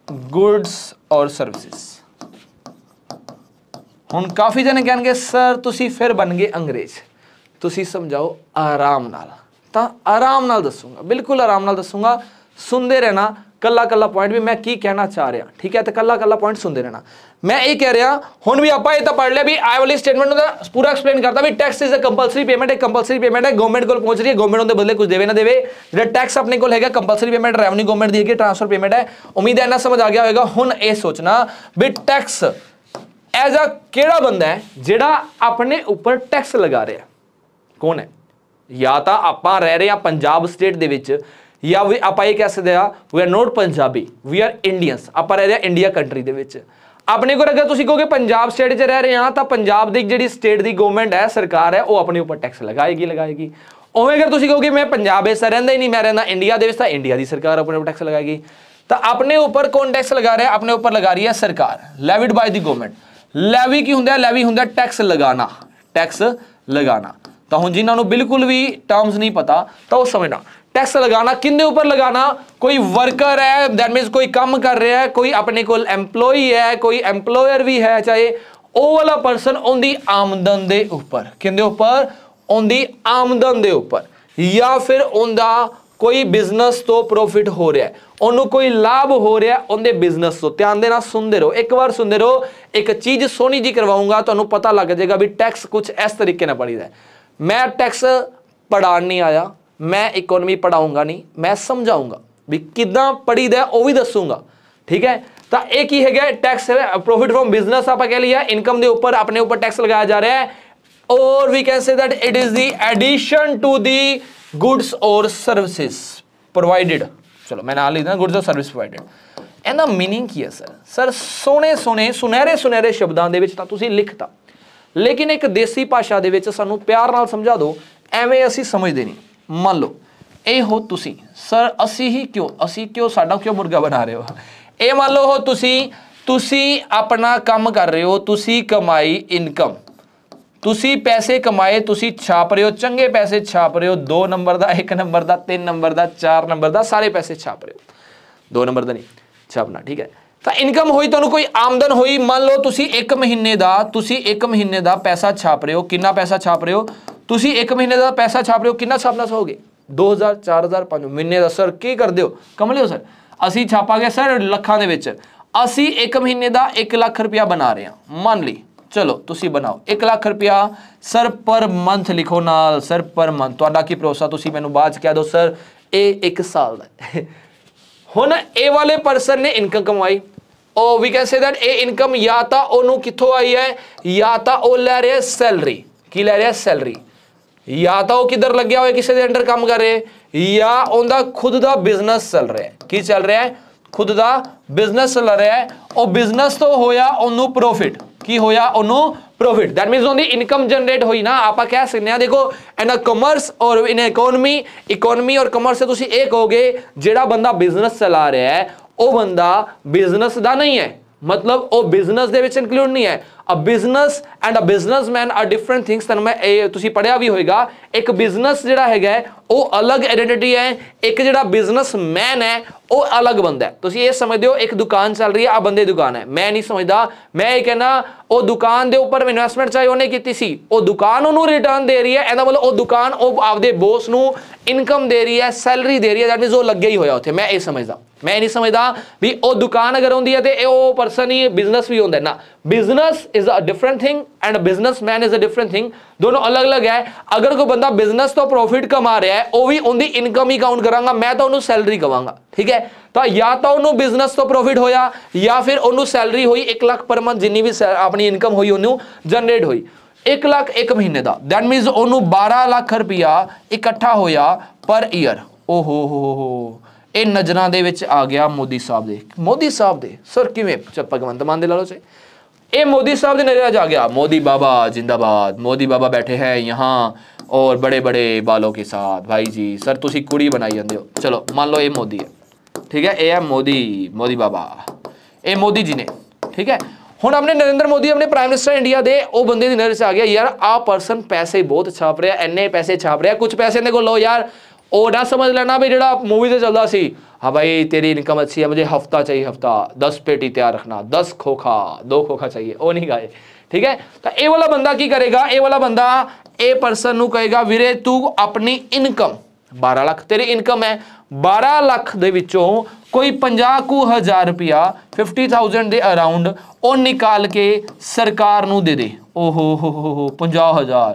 A: गुड्स और सर्विसेज। हुण काफ़ी जने कहणगे सर तुसी फिर बन गए अंग्रेज, तुसी समझाओ आराम नाल, तां आराम नाल दसूंगा, बिल्कुल आराम नाल दसूंगा, सुनते रहना कला कला पॉइंट भी मैं की कहना चाह रहा, ठीक है। तो कला कला पॉइंट सुनते रहना। मैं ये कह रहा हुण भी आपां इह तां पढ़ लिया भी आई वाली स्टेटमेंट पूरा एक्सप्लेन करता भी tax is a compulsory payment, एक कंपलसरी पेमेंट है, गवर्नमेंट को पहुंच रही है, गवर्नमेंट उनके बदले कुछ देवे ना देवे। जो टैक्स अपने को है कंपलसरी पेमेंट रेवेन्यू गवर्नमेंट दी है, ट्रांसफर पेमेंट है। उम्मीद है इन्ना समझ आ गया होगा। हुण ये सोचना भी टैक्स एज अ केड़ा बंदा है जिहड़ा अपने ऊपर टैक्स लगा रहा है, कौन है? या तो आपां रह रहे हैं पंजाब स्टेट दे विच, या आप ये कह सकते हैं we are not Punjabi, we are Indians, आप रह रहे हैं इंडिया कंट्री दे विच। अपने को अगर तुसीं कहोगे पंजाब स्टेट च रह रहे हैं तो पंजाब की जिहड़ी स्टेट की गवर्नमेंट है, सरकार है, वो अपने ऊपर टैक्स लगाएगी। ਉਵੇਂ अगर तुसीं कहोगे मैं पंजाब ਵਿੱਚ ਰਹਿੰਦਾ ही नहीं, मैं रहना इंडिया ਦੇ ਵਿੱਚ, ਤਾਂ इंडिया ਦੀ सरकार अपने ऊपर टैक्स लगाएगी। तो अपने ऊपर कौन टैक्स लगा रहा है? अपने ऊपर लगा रही है सरकार, levied by the government. Levy की होंगे? लेवी होंगे टैक्स लगाना, टैक्स लगाना। तो हुण जिन्हां नूं बिल्कुल भी टर्म्स नहीं पता तो वो समझना, टैक्स लगाना किंदे ऊपर लगाना? कोई वर्कर है, दैट मीनस कोई काम कर रहा है, कोई अपने कोल एम्पलॉय है, कोई एम्पलॉयर भी है, चाहे वो वाला पर्सन उनकी आमदन के उपर, किंदे उपर? उनकी आमदन के उपर, या फिर उनका कोई बिजनेस तो प्रॉफिट हो रहा है, उन्होंने कोई लाभ हो रहा है उनके बिजनेस तो। ध्यान देना, सुनते रहो, एक बार सुनते रहो, एक चीज़ सोहनी जी करवाऊंगा, तो पता लग जाएगा भी टैक्स कुछ इस तरीके नाल पढ़ीदा है। मैं टैक्स पढ़ाण नहीं आया, मैं इकोनॉमी पढ़ाऊंगा नहीं, मैं समझाऊंगा भी किदां पढ़ीदा है, वो भी दसूंगा, ठीक है। तो एक ही है टैक्स, प्रॉफिट फ्रॉम बिजनेस आप कह लिया, इनकम के उपर अपने ऊपर टैक्स लगाया जा रहा है, और we can say that it is the addition to the goods और सर्विसेज प्रोवाइडेड। चलो मैं नाल लिखदा, गुड्स और सर्विस प्रोवाइडेड। ਇਹਦਾ मीनिंग की है सर? सर सोने सोने सुनहरे सुनहरे शब्दां ਦੇ ਵਿੱਚ ਤਾਂ ਤੁਸੀਂ ਲਿਖਤਾ, लेकिन एक देसी भाषा ਦੇ ਵਿੱਚ ਸਾਨੂੰ ਪਿਆਰ ਨਾਲ ਸਮਝਾ ਦਿਓ, ਐਵੇਂ ਅਸੀਂ ਸਮਝਦੇ ਨਹੀਂ। ਮੰਨ ਲਓ ਇਹ ਹੋ ਤੁਸੀਂ, ਸਰ ਅਸੀਂ ਕਿਉਂ ਸਾਡਾ ਕਿਉਂ ਮੁਰਗਾ ਬਣਾ ਰਹੇ ਹੋ? ਇਹ ਮੰਨ ਲਓ ਹੋ ਤੁਸੀਂ ਆਪਣਾ ਕੰਮ ਕਰ ਰਹੇ ਹੋ, ਤੁਸੀਂ ਕਮਾਈ ਇਨਕਮ, ਤੁਸੀਂ ਪੈਸੇ ਕਮਾਏ, ਤੁਸੀਂ ਛਾਪ ਰਹੇ ਹੋ, ਚੰਗੇ ਪੈਸੇ ਛਾਪ ਰਹੇ ਹੋ, 2 ਨੰਬਰ ਦਾ, 1 ਨੰਬਰ ਦਾ, 3 ਨੰਬਰ ਦਾ, 4 ਨੰਬਰ ਦਾ, ਸਾਰੇ ਪੈਸੇ ਛਾਪ ਰਹੇ ਹੋ, 2 ਨੰਬਰ ਦਾ ਨਹੀਂ ਛਾਪਣਾ, ਠੀਕ ਹੈ। ਤਾਂ ਇਨਕਮ ਹੋਈ, ਤੁਹਾਨੂੰ ਕੋਈ ਆਮਦਨ ਹੋਈ, ਮੰਨ ਲਓ ਤੁਸੀਂ 1 ਮਹੀਨੇ ਦਾ ਪੈਸਾ ਛਾਪ ਰਹੇ ਹੋ। ਕਿੰਨਾ ਪੈਸਾ ਛਾਪ ਰਹੇ ਹੋ? ਤੁਸੀਂ 1 ਮਹੀਨੇ ਦਾ ਪੈਸਾ ਛਾਪ ਰਹੇ ਹੋ, ਕਿੰਨਾ ਛਾਪਣਾ ਚਾਹੋਗੇ? 2000, 4000, 5 ਮਹੀਨੇ ਦਾ। ਸਰ ਕੀ ਕਰਦੇ ਹੋ? ਕਮਲੇ ਹੋ ਸਰ, ਅਸੀਂ ਛਾਪਾਂਗੇ ਸਰ ਲੱਖਾਂ ਦੇ ਵਿੱਚ, ਅਸੀਂ 1 ਮਹੀਨੇ ਦਾ 1 ਲੱਖ ਰੁਪਇਆ ਬਣਾ ਰਹੇ ਹਾਂ, ਮੰਨ ਲਈ, चलो तुसी बनाओ 1 लाख रुपया सर पर मंथ लिखो नाल, सर पर मंथ तुहाडा की भरोसा, तुसी मैनूं बाद च कह दो सर ये 1 साल दा। हुण ए वाले पर्सन ने इनकम कमाई, और we can say that a income या तो ओनू कित्थों आई है, या तो ओ लै रहा है सैलरी, की लै रहा है सैलरी, या तो वो किधर लग्या होया किसी दे अंडर काम कर रहे, या उनका खुद का बिजनेस चल रहा है। की चल रहा है? खुद का बिजनेस चल रहा है, और बिजनेस तो होया ओनू प्रॉफिट, की होया ओनू प्रॉफिट, दैट मीन्स ओनदी इनकम जनरेट हुई ना। आप कह सकते हैं देखो इन कॉमर्स और इन इकोनॉमी और कॉमर्स से तुसी ये कहोगे जिहड़ा बंदा बिजनेस चला रहा है वो बंदा बिजनेस दा नहीं है, मतलब वो बिजनेस दे विच इंक्लूड नहीं है। A business and a businessman are different things. तुहानूं मैं तुसी पढ़िया भी होएगा, एक बिजनेस जिहड़ा हैगा वो अलग आइडेंटिटी है, एक जिहड़ा बिजनेसमैन है वो अलग बंदा है। तुसी ये समझदे हो एक दुकान चल रही है, आ बंदे दुकान है, मैं नहीं समझदा, मैं ये कहना वो दुकान दे उपर इन्वेस्टमेंट चाहे उन्हें कीती सी, वो दुकान उन्होंने रिटर्न दे रही है, ਇਹਦਾ मतलब वो दुकान वो आपदे बॉस ਨੂੰ इनकम दे रही है, सैलरी दे रही है, दैट मीन्स वो लगे ही होया उत्थे। मैं ये समझदा, मैं नहीं समझदा भी वो दुकान अगर होंदी है तो वो पर्सन ही बिजनेस भी होंदा है ना। Business is a different thing and businessman is a different thing, दोनों अलग अलग है। अगर कोई बंदा बिजनेस तो प्रॉफिट कमा रहा है वो भी उनकी इनकम ही काउंट करांगा, मैं तो उन्होंने सैलरी कवांगा, ठीक है। तो या तो उन्होंने बिजनेस तो प्रॉफिट होया, या फिर उन्होंने सैलरी हुई 1 लाख पर मंथ, जिन्नी भी अपनी इनकम हुई उन्होंने जनरेट हुई 1 लाख 1 महीने का, दैट मीनस उन्होंने 12 लाख रुपया इकट्ठा होया पर ईयर। ओहो हो ये नज़रां दे विच आ गया मोदी साहब दे। मोदी साहब दे सर किवें? भगवंत मान दे ला लो से, ये मोदी साहब दे नज़र आ गया, मोदी बाबा जिंदाबाद, मोदी बाबा बैठे हैं यहाँ और बड़े बड़े बालों के साथ। भाई जी सर तुसी कुड़ी बनाई जाते हो, चलो मान लो ये मोदी है, ठीक है, ये है मोदी बाबा, ये मोदी जी ने, ठीक है। हुण अपने नरेंद्र मोदी अपने प्राइम मिनिस्टर इंडिया दे वो बंदे दी नज़र से आ गया, यार आ पर्सन पैसे बहुत छाप रहा है, इन्ने पैसे छाप रहा है, कुछ पैसे इन्हें को लो यार, वो ना समझ लेना भी जो मूवी से चलता सी, हाँ भाई तेरी इनकम अच्छी है, मुझे हफ्ता चाहिए, हफ्ता 10 पेटी तैयार रखना, 10 खोखा 2 खोखा चाहिए, वो नहीं गाए, ठीक है। तो ये वाला बंदा की करेगा, ये वाला बंदा ए पर्सन नू कहेगा वीरे तू अपनी इनकम 12 लाख तेरी इनकम है, 12 लाख दे विचों कोई 50,000 रुपया 50,000 दे अराउंड वो निकाल के सरकार नू दे दे। ओहो हो 50,000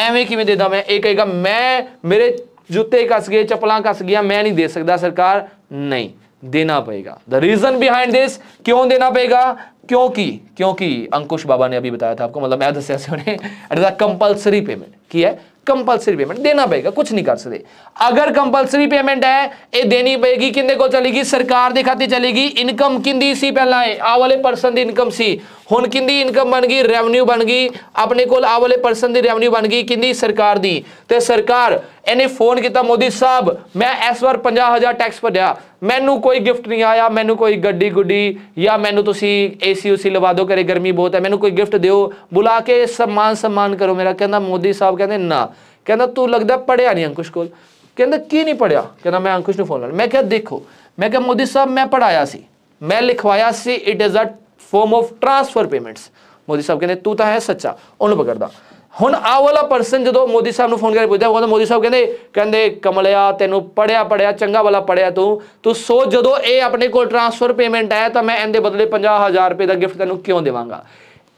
A: एवें किवें देदा मैं? ये कहेगा मैं मेरे जूते कस गए, चप्पलां कस गया, मैं नहीं दे सकता, सरकार नहीं देना पड़ेगा। द रीजन बिहाइंड दिस, क्यों देना पड़ेगा? क्योंकि अंकुश बाबा ने अभी बताया था आपको, मतलब मैं दसिया से उन्हें it is a compulsory payment की है, कंपलसरी पेमेंट देना पेगा, कुछ नहीं कर सकते। अगर कंपलसरी पेमेंट है ये देनी पेगी, किंदे को चलेगी, सरकार के खाते चलेगी। इनकम किंदी सी पहला है, आ वाले पर्सन की इनकम सी, हुण किंदी इनकम बन गई, रेवन्यू बन गई अपने को, आ वाले पर्सन की रेवन्यू बन गई किंदी, सरकार दी। ते सरकार इन्हें फोन किया, मोदी साहब मैं इस बार 50,000 टैक्स भरिया, मैनू कोई गिफ्ट नहीं आया, मैनू कोई गड्डी गुड्डी या मैनू तुसी AC उसी लवा दो, करे गर्मी बहुत है, मैनू कोई गिफ्ट दो, बुला के सम्मान करो मेरा। कहना मोदी साहब कहते ना, कहना तू लगता पढ़िया नहीं अंकुश कोल, कहना की नहीं पढ़िया, कहना मैं अंकुश ने फोन ला। मैं क्या देखो, मैं क्या मोदी साहब मैं पढ़ाया सी, मैं लिखवाया सी, it is a form of transfer payments. Modi साहब कहते तू तो है सच्चा, उन्होंने पकड़दा। हुण आ वाला पर्सन जो मोदी साहब ने फोन करके पूछा, वो मोदी साहब कहते कमलिया तेनू पढ़िया चंगा वाला पढ़िया तू सोच जो ये अपने को ट्रांसफर पेमेंट है तो मैं इनके बदले 50,000 रुपये का गिफ्ट तेनू क्यों देवांगा,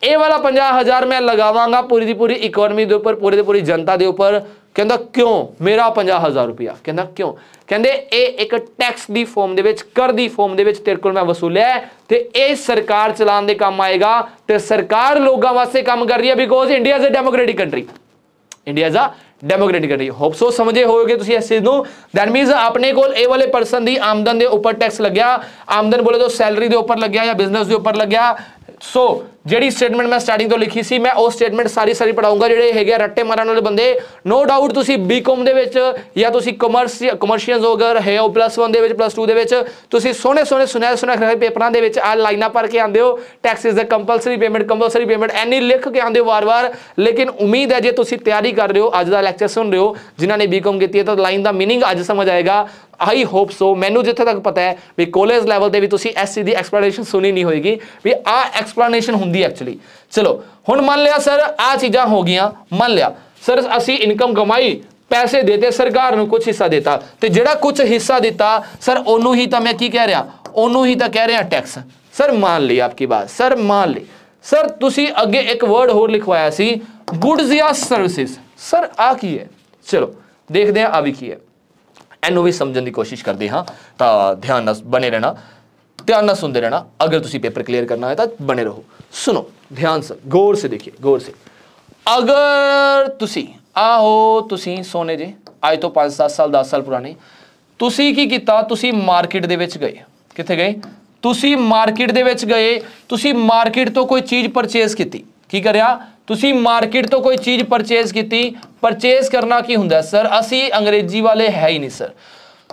A: ये वाला 50,000 मैं लगावांगा पूरी की पूरी इकोनॉमी के उपर, पूरी की पूरी जनता के उपर। कहता क्यों मेरा 50,000 रुपया, कहता क्यों, कहते ये एक टैक्स की फॉर्म दे विच, कर दी फॉर्म दे विच तेरे को मैं वसूलिया है, ते ये सरकार चलाने के काम आएगा, ते सरकार लोगों वास्ते काम कर रही है, because India is a democratic country, India is a democratic country. Hope so समझे होगे तुसी इस चीज नूं। दैट मीनस अपने को ए वाले पर्सन की आमदन के उपर टैक्स लग गया, आमदन बोले तो सैलरी के उपर लग गया या बिजनेस के उपर लग गया। सो ਜਿਹੜੀ स्टेटमेंट मैं स्टार्टिंग तो लिखी सी, मैं वो स्टेटमेंट सारी पढ़ाऊंगा। ਜਿਹੜੇ ਹੈਗੇ ਰੱਟੇ ਮਾਰਨ ਵਾਲੇ ਬੰਦੇ, नो डाउट ਤੁਸੀਂ बीकॉम ਦੇ ਵਿੱਚ ਜਾਂ ਤੁਸੀਂ ਕਮਰਸ਼ੀਅਲਸ ਹੋ ਗਏ ਹੈ ਉਹ +1 ਦੇ ਵਿੱਚ +2 ਦੇ ਵਿੱਚ ਤੁਸੀਂ ਸੋਹਣੇ ਸੁਨਹਿਰੇ ਪੇਪਰਾਂ ਦੇ ਵਿੱਚ ਆ ਲਾਈਨਾਂ ਭਰ ਕੇ ਆਉਂਦੇ ਹੋ, tax is a compulsory payment ਐਨੀ ਲਿਖ ਕੇ ਆਉਂਦੇ ਹੋ ਵਾਰ-ਵਾਰ। ਲੇਕਿਨ ਉਮੀਦ ਹੈ ਜੇ ਤੁਸੀਂ ਤਿਆਰੀ ਕਰ ਰਹੇ ਹੋ, ਅੱਜ ਦਾ ਲੈਕਚਰ ਸੁਣ ਰਹੇ ਹੋ, ਜਿਨ੍ਹਾਂ ਨੇ बीकॉम ਕੀਤੀ ਹੈ ਤਾਂ ਲਾਈਨ ਦਾ ਮੀਨਿੰਗ ਅੱਜ ਸਮਝ ਆਏਗਾ। I hope so. मैनू जिथे तक पता है भी कॉलेज लैवल पर भी तुसी इस चीज़ की एक्सप्लेनेशन सुनी नहीं होगी भी आ एक्सप्लेनेशन होंगी एक्चुअली। चलो हुण मान लिया सर आ चीज़ां हो गई, मान लिया सर असी इनकम कमाई, पैसे देते सरकार नूं, कुछ हिस्सा देता, तो जिहड़ा कुछ हिस्सा दिता सर ओनू ही तो मैं की कह रहा, ओनू ही तो कह रहा टैक्स। सर मान ली आपकी बात, सर मान ली सर तुसी अगे एक वर्ड होर लिखवाया सी गुड्स या सर्विसेज। सर आ की है, चलो देखते हैं आ भी की है, इनू भी समझने की कोशिश करते हाँ। तो ध्यान ना बने रहना, ध्यान ना सुनते रहना। अगर तुसी पेपर क्लियर करना है तो बने रहो, सुनो ध्यान से, गौर से देखिए, गौर से। अगर तुसी आओ तुसी सोने जे आज तो 5-7 साल 10 साल पुराने तुसी की कीता, तुसी मार्केट दे विच गए, कित्थे गए, तुसी मार्केट दे विच गए, तुसी मार्केट तो कोई चीज़ परचेज की करया, तुसी मार्केट तो कोई चीज़ परचेज की। परचेज करना की हुंदा सर, असी अंग्रेजी वाले है ही नहीं सर।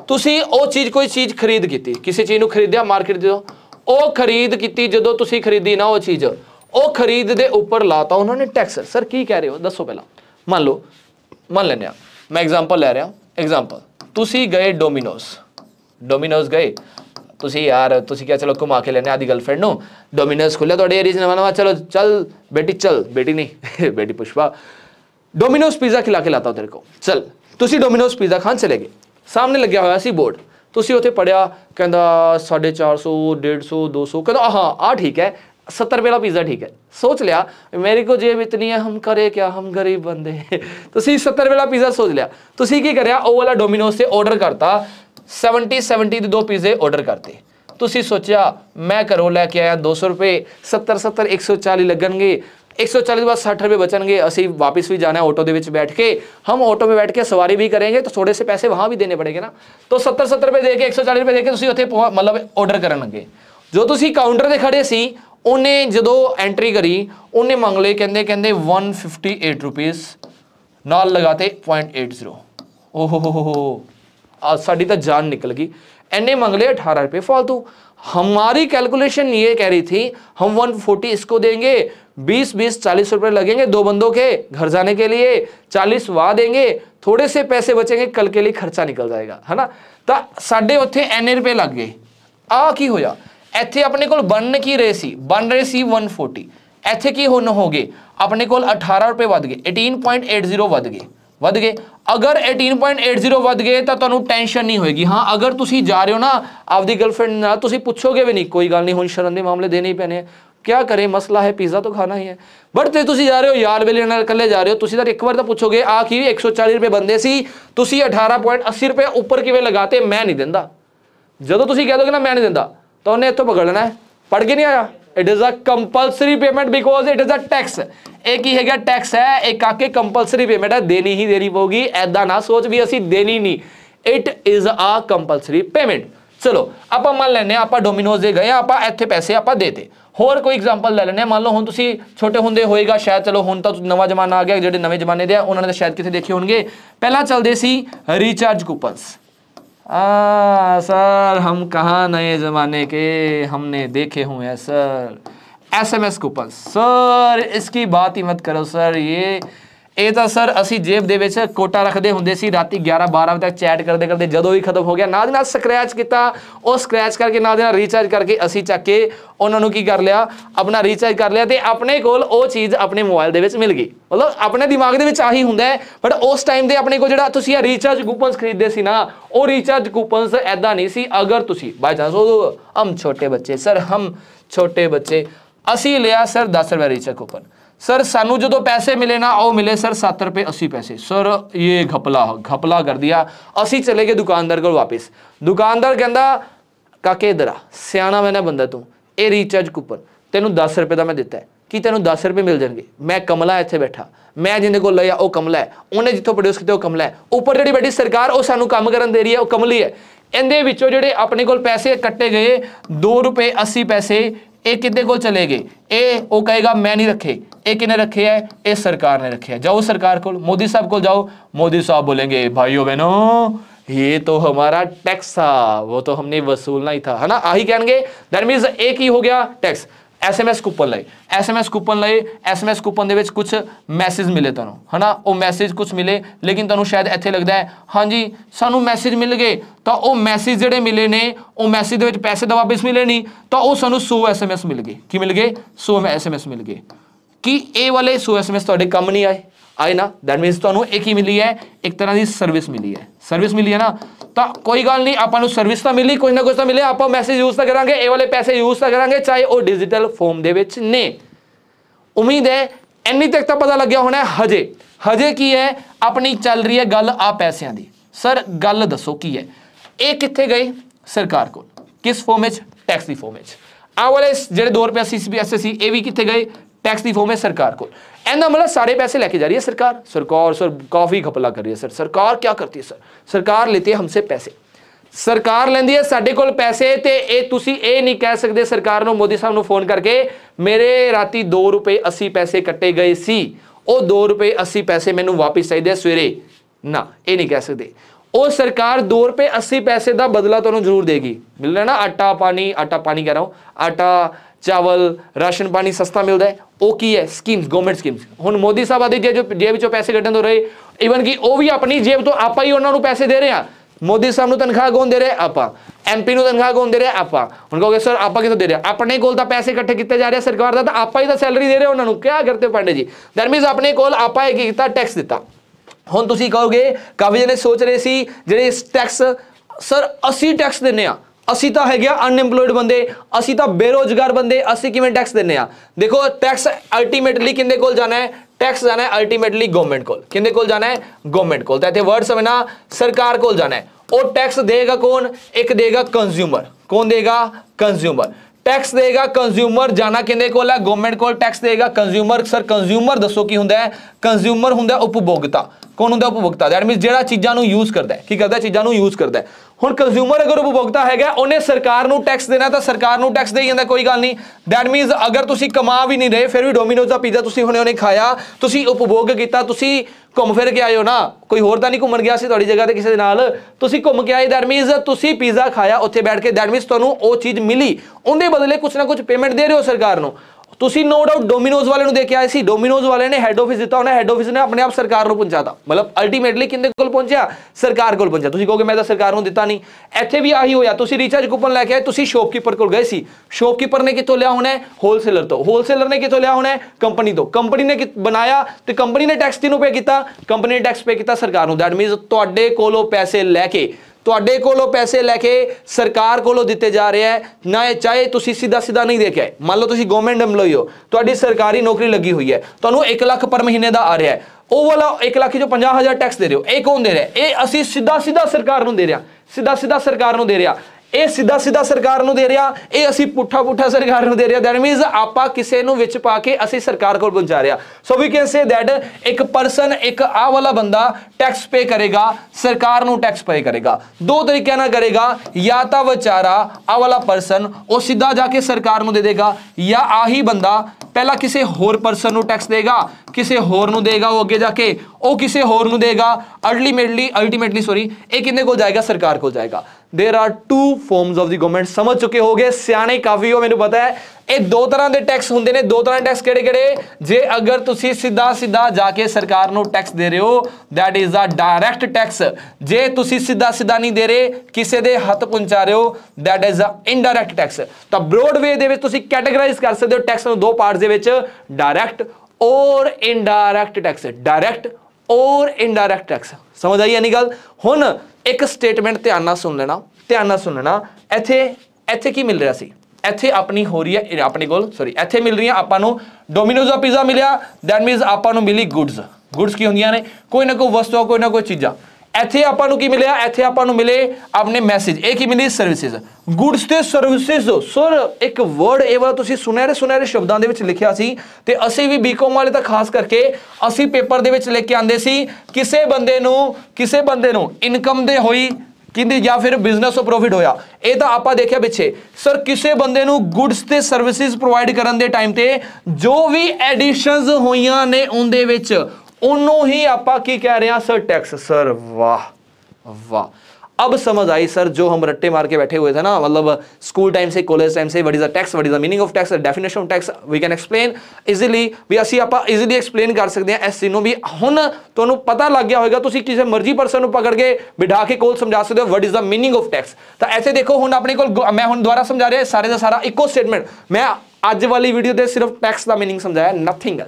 A: तुसी ओ चीज़ कोई चीज़ खरीद की, किसी चीज़ को खरीदिया मार्केट जो ओ खरीद की, जो तुसी खरीदी ना वो चीज़ ओ खरीद दे ऊपर लाता उन्होंने टैक्स। सर की कह रहे हो दसो पहला। मान लेने मैं एग्जाम्पल लै रहा, एग्जाम्पल तुसी गए डोमिनोज गए, तुसी यार तुसी क्या चलो घुमा के लेने आदि गर्लफ्रेंड नो, डोमिनोज खुलिया थोड़े एरिया नवा, चलो चल बेटी नहीं बेटी पुष्पा, डोमिनोज पिज़्ज़ा खिला के लाता तेरे को, चल तुसी डोमिनोज पिज़्ज़ा खान चले गए। सामने लग्या होया सी बोर्ड, तुसी उत्थे पढ़िया, कहंदा 450 150 200, कहंदा हाँ आ ठीक है, 70 रुपये वाला पिज़्ज़ा ठीक है। सोच लिया मेरे को जेब इतनी है, हम करे क्या, हम गरीब बंदे तुसी 70 रुपये वाला पिज़्ज़ा सोच लिया, तुसी की करया ओ वाला डोमिनोज से ऑर्डर करता, 70 दे 2 पिज़्ज़े ऑर्डर करते। तुसी सोचा मैं घरों लैके आया 200 रुपये, 70 140 लगनगे, 140 के बाद 60 रुपये बचनगे, असी वापस भी जाना है ऑटो के बैठ के, हम ऑटो में बैठ के सवारी भी करेंगे तो थोड़े से पैसे वहाँ भी देने पड़ेंगे ना। तो 70 रुपये दे के 140 रुपये दे के तुसी उत्थे मतलब ऑर्डर करन लगे। जो तुसी काउंटर ते खड़े सी उन्हें जो एंट्री करी उन्हें मंग ले, कहते 158 रुपीज़ नाल लगाते 0.80। ओहो साड़ी तो जान निकल गई, इन्हें मंग ले 18 रुपये फालतू। हमारी कैलकुलेशन ये कह रही थी हम 140 इसको देंगे, 20 40 रुपये लगेंगे 2 बंदों के घर जाने के लिए, 40 वहाँ देंगे, थोड़े से पैसे बचेंगे, कल के लिए खर्चा निकल जाएगा, है ना। तो साढ़े उत्थे इन्ने रुपये लग गए। आ की होया, इत्थे अपने को बन की रहे सी 140, इत्थे की हो गए अपने को 18 रुपये वध गए, 18.80 वध गए। अगर 18.80 वध गए तो तुहानू टेंशन नहीं होएगी। हाँ अगर तुसी जा रहे हो ना आपकी गर्लफ्रेंड नाल, तुसी पूछोगे भी नहीं, कोई गल नहीं, हुण शर्म के मामले देने ही पैने हैं, क्या करें मसला है, पिज़्ज़ा तो खाना ही है। बट जे तुसी जा रहे हो यार वेले नाल कल्ले जा रहे हो, तुसी तो एक बार तो पूछोगे आ कि 140 रुपये बंदे सी, तुसी 18.80 रुपये ऊपर किवें लगाते, मैं नहीं दिंदा। जदों तुसी कह दोगे ना मैं नहीं दिंदा तो उन्हें इत्थों पकड़ लेना है, पढ़ के नहीं आया it is a compulsory payment because it is a tax. एक ही है टैक्स है, एक आके कंपल्सरी पेमेंट है, देनी ही देनी पड़ेगी। ऐदा ना सोच भी असी देनी नहीं, it is a compulsory payment. चलो आप मान लेने आप डोमिनोज दे गए, आप इत्थे पैसे आप देते। होर कोई एग्जाम्पल ले लेने, मान लो हुण तुसीं छोटे होंदे होएगा शायद, चलो हुण तां नवां जमाना आ गया, जिहड़े नवें जमाने दे उन्होंने तो शायद कितने देखे होंगे। पहला चलते सी रिचार्ज कूपन्स। सर हम कहाँ नए जमाने के, हमने देखे हुए हैं सर। SMS कूपन सर, इसकी बात ही मत करो सर। ये तो सर असी जेब दे विच कोटा रखते होंगे सी, राती 11-12 बजे तक चैट करते करते जदों ही खत्म हो गया ना दे स्क्रैच किया, वो स्क्रैच करके ना दे रिचार्ज करके असी चक के उन्होंने की कर लिया, अपना रिचार्ज कर लिया, तो अपने कोल वो चीज़ अपने मोबाइल दे विच मिल गई। मतलब अपने दिमाग दे विच आही हुंदा है, बट उस टाइम ते अपने को जिहड़ा तुसीं रिचार्ज कूपन्स खरीदते सी ना, वो रिचार्ज कूपन्स ऐदा नहीं सी। अगर तुसीं बाई चांस हम छोटे बच्चे सर, हम छोटे बच्चे असी लिया सर 10 रुपये रिचार्ज कूपन, सर सानू जो पैसे मिले ना वो मिले सर 7 रुपये 80 पैसे। सर ये घपला कर दिया। असी चले गए दुकानदार को वापस, दुकानदार कहता काके इधर आ, सियाना मैंने बंदा तू, ये रिचार्ज कूपन तेनू 10 रुपये का मैं दिता है, कि तेनू 10 रुपये मिल जाएंगे। मैं कमला इत्थे बैठा, मैं जिंदे को लिया वो कमला है, उन्हें जितों प्रोड्यूस किया वो कमला है, उपर जी बैठी सरकार वो सानू काम करन दे रही है वो कमली है। इहदे विचों जिहड़े अपने कोल पैसे कट्टे गए 2 रुपये 80 पैसे, ये कितने को चले गए, ये वो कहेगा मैं नहीं रखे, ये किने रखे है, ये सरकार ने रखे है। जाओ सरकार को, मोदी साहब को जाओ, मोदी साहब बोलेंगे भाइयों बहनों ये तो हमारा टैक्स था, वो तो हमने वसूलना ही था, है ना, आही कहेंगे। दैट मीन्स एक ही हो गया टैक्स। SMS कूपन लाए, SMS कूपन लाए, SMS कूपन दे विच कुछ मैसेज मिले तुहानूं, है ना, वो मैसेज कुछ मिले, लेकिन तुहानूं शायद इत्थे लगदा है हाँ जी सानूं मैसेज मिल गए, तो वो मैसेज जिहड़े मिले ने वो मैसेज दे विच पैसे तो वापस मिले नहीं, तो वो सानूं 100 SMS मिल गए। की मिल गए? 100 SMS मिल गए। कि ये वाले 100 SMS तुहाडे कम नहीं आए ना, दैट मीन्स तुहानूं एक ही मिली है, एक तरह की सर्विस मिली है, सर्विस मिली है ना। तो कोई गल नहीं, आपां नूं सर्विस तो मिली, कुछ ना कुछ तो मिले, आप मैसेज यूज तो करांगे, ये वाले पैसे यूज तो करांगे, चाहे वो डिजिटल फॉर्म दे विच ने। उम्मीद है इन्नी तक तो पता लग्या होना है। हजे की है अपनी चल रही है गल आ पैसों की। सर गल दसो की है, ये कित्थे गए सरकार को, किस फॉर्म में? टैक्स की फॉर्म में। आ वाले जो 2 रुपये 80 पैसे सी, ये भी कित्थे गए? टैक्स की फॉर्म में सरकार को। ऐसा मतलब सारे पैसे लेके जा रही है सरकार। सर काफी घपला कर रही है सर। सरकार क्या करती है सर? सरकार लेती है हमसे पैसे, सरकार लेंदी है साडे कोल पैसे, ते ए तुसी ए नहीं कह सकते सरकार नूं, मोदी साहब नूं फोन करके मेरे राती 2 रुपये 80 पैसे कट्टे गए सी, वो 2 रुपये 80 पैसे मैनूं वापस चाहिए सवेरे, ना ये नहीं कह सकते। वो सरकार 2 रुपये 80 पैसे का बदला तुहानूं जरूर देगी। मिल रहा है ना, आटा पानी कह रहा हूँ, आटा चावल राशन पानी सस्ता मिलता है, वो की है? Schemes, government schemes. हुण मोदी साहब आदि जेब चो पैसे कट्टण तो रहे, ईवन कि वो भी अपनी जेब तो आप ही उन्होंने पैसे दे रहे हैं। मोदी साहब नूं तनख्वाह कौन दे रहे? आप। MP नूं तनख्वाह कौन दे रहे? आप। हुण कहोगे सर आप कितों दे रहे? अपने कोल तां पैसे इकट्ठे किए जा रहे हैं सरकार दा, तां आप ही तां सैलरी दे रहे हो उन्होंने, क्या करते हो पांडे जी? दैट मीन्स अपने कोल आप ही की कीता, टैक्स दिता। हुण तुसीं कहोगे काफी जने सोच रहे सी जिहड़े टैक्स सर असी टैक्स दिंदे आ, असी तो है अनएम्पलॉयड बंदे, असी तो बेरोजगार बंदे, असी किवें टैक्स देने आ? देखो टैक्स अल्टीमेटली किंदे कोल जाना है? टैक्स जाना है अल्टीमेटली गवर्नमेंट कोल। किंदे कोल जाना है? गवर्नमेंट कोल। तो इत्थे वर्ड समझना, सरकार कोल जाना है। और टैक्स देगा कौन? एक देगा कंज्यूमर। कौन देगा? कंज्यूमर। टैक्स देगा कंज्यूमर, जाना किंदे कोल है? गवर्नमेंट कोल। टैक्स देगा कंज्यूमर। सर कंज्यूमर दसो की हुंदा है? कंज्यूमर हुंदा उपभोक्ता। कौन हुंदा उपभोक्ता? दैट मीन्स जिहड़ा चीज़ां नूं यूज करदा है, की करदा है? चीज़ां नूं यूज करदा है। हुण कंज्यूमर अगर उपभोक्ता हैगा, उन्हें सरकार नूं टैक्स देना, तो सरकार नूं टैक्स दे जांदा, कोई गल नहीं। दैट मीन्स अगर तुसीं कमा भी नहीं रहे, फिर भी डोमिनोज का पिज़्ज़ा तुसीं हुणे खाया, तुसीं उपभोग किया, तुसीं घूम फिर के आए हो ना, कोई होर तां नहीं घूमन गया सी तुहाडी जगह ते किसी दे नाल, तुसीं घूम के आए। दैट मीन्स तुसीं पिज़्ज़ा खाया उत्थे बैठ के, दैट मीन्स तुहानूं वो चीज़ मिली, उहदे बदले कुछ ना कुछ पेमेंट दे रहे हो सरकार नूं। तुसीं नो डाउट डोमिनोज वाले नूं दे के आए सी, डोमिनोज वाले ने हेड ऑफिस दिता, उन्हें हेड ऑफिस ने अपने आप सरकार नूं पहुंचाता, मतलब अल्टीमेटली किंदे कोल पहुंचा? सरकार कोल पहुंचा। तुसीं कहोगे मैं तो सरकार नूं दिता नहीं, इत्थे भी आही होया। तुसीं रिचार्ज कूपन लैके आए, तुसीं शॉपकीपर कोल गए सी, शॉपकीपर ने कितों लिया होना है? होलसेलर तो। होलसेलर ने कितों लिया होना है? कंपनी तो। कंपनी ने बनाया तो कंपनी ने टैक्स किहनूं पे कीता? कंपनी ने टैक्स पे कीता सरकार नूं। दैट मीन्स तुहाडे कोलों पैसे लैके, तुहाडे कोलों पैसे लैके सरकार कोलों दिते जा रहे हैं ना, चाहे तुसीं सीधा सीधा नहीं देके आए। मान लो तुसीं गवर्नमेंट एम्प्लॉई हो, तुहाडी सरकारी नौकरी लगी हुई है, तुहानूं 1 लाख पर महीने का आ रहा है, वो वाला 1 लाख जो 50,000 टैक्स दे रहे हो, ये कौन दे रहा है? ये असीं सीधा सीधा सरकार नूं दे रहे हैं, सीधा सीधा सरकार नूं दे रहे हैं। ਇਹ ਸਿੱਧਾ ਸਿੱਧਾ ਸਰਕਾਰ ਨੂੰ ਦੇ ਰਿਹਾ, ਇਹ ਅਸੀਂ ਪੁੱਠਾ ਪੁੱਠਾ ਸਰਕਾਰ ਨੂੰ ਦੇ ਰਿਹਾ। दैट मीन्स ਆਪਾਂ ਕਿਸੇ ਨੂੰ ਵਿੱਚ ਪਾ ਕੇ ਅਸੀਂ ਸਰਕਾਰ ਕੋਲ ਪਹੁੰਚਾ ਰਿਹਾ। ਸੋ ਵੀ ਕੈਨ ਸੇ दैट ਇੱਕ ਪਰਸਨ, ਇੱਕ ਆ ਵਾਲਾ ਬੰਦਾ ਟੈਕਸ ਪੇ ਕਰੇਗਾ, ਸਰਕਾਰ ਨੂੰ ਟੈਕਸ ਪੇ ਕਰੇਗਾ। ਦੋ ਤਰੀਕਿਆਂ ਨਾਲ ਕਰੇਗਾ, ਜਾਂ ਤਾਂ ਵਿਚਾਰਾ ਆ ਵਾਲਾ ਪਰਸਨ ਉਹ ਸਿੱਧਾ ਜਾ ਕੇ ਸਰਕਾਰ ਨੂੰ ਦੇ ਦੇਗਾ, ਜਾਂ ਆਹੀ ਬੰਦਾ ਪਹਿਲਾਂ ਕਿਸੇ ਹੋਰ ਪਰਸਨ ਨੂੰ ਟੈਕਸ ਦੇਗਾ, ਕਿਸੇ ਹੋਰ ਨੂੰ ਦੇਗਾ, ਉਹ ਅੱਗੇ ਜਾ ਕੇ ਉਹ ਕਿਸੇ ਹੋਰ ਨੂੰ ਦੇਗਾ, ਅਲਟੀਮੇਟਲੀ ਸੌਰੀ ਇਹ ਕਿੰਨੇ ਕੋਲ ਜਾਏਗਾ? ਸਰਕਾਰ ਕੋਲ ਜਾਏਗਾ। There are two forms of the government. समझ चुके होगे, सियाने काफी हो, मैंने पता है। ये दो तरह के टैक्स होंगे ने। दो तरह के टैक्स किहड़े जे अगर तुसी सीधा सीधा जाके सरकार नूं टैक्स दे रहे हो, that is a direct tax. जे तुसी सीधा सीधा नहीं दे रहे, किसी दे हथ पहुंचा रहे हो, that is a indirect tax. तो ब्रॉड वे दे विच तुसी कैटेगराइज कर सकते हो टैक्स नूं दो पार्ट्स दे विच, डायरैक्ट और इनडायरैक्ट टैक्स। डायरैक्ट और इनडायरैक्ट टैक्स, समझ आई यानी गल। हुण एक स्टेटमेंट ध्यान नाल सुन लेना, ध्यान नाल सुन लेना। इत्थे की मिल रहा सी? इत्थे अपनी हो रही है अपने कोल सॉरी इत्थे मिल रही है आपां नूं डोमिनोज दा पिज़्ज़ा मिलिया, दैट मीनस आपां नूं मिली गुड्स। गुड्स की होंदियां ने? कोई ना कोई वस्तु, कोई ना कोई चीज़ां। इत्थे आपां नूं की मिलिया? इत्थे आपां नूं मिले अपने मैसेज। ये की मिली? सर्विसेज। गुड्स ते सर्विसेज। सर एक वर्ड ये वाला तुसीं सुनहरे सुनहरे शब्दां दे विच लिखिया सी, ते असीं भी बीकॉम वाले तां खास करके असीं पेपर दे विच लिख के आंदे सी, किसे बंदे नूं इनकम दे होई किंदी या फिर बिजनेस तो प्रॉफिट होया। ये तो आपा देखिया पिछे सर किसी बंदे नूं गुड्स ते सर्विसेज प्रोवाइड करन दे टाइम ते जो भी एडिशंस होईयां ने उनदे विच उन्हों ही आपा की कह रहे हैं सर टैक्स। सर वाह वाह, अब समझ आई सर जो हम रट्टे मार के बैठे हुए थे ना, मतलब स्कूल टाइम से कॉलेज टाइम से, what is the tax, what is the meaning of tax, definition of tax we can explain easily. भी असी आप इजीली एक्सप्लेन कर सकते हैं इस चीज़ भी। हुण तुहानूं पता लग गया होगा, तुसीं किसी मर्जी परसन नूं पकड़ के बिठा के कोल समझा सकते हो what is the meaning of tax. तो ऐसे देखो हुण अपने कोल मैं हुण दोबारा समझा रहा सारे का सारा इको स्टेटमेंट। मैं अज वाली वीडियो दे सिर्फ टैक्स का मीनिंग समझाया, नथिंग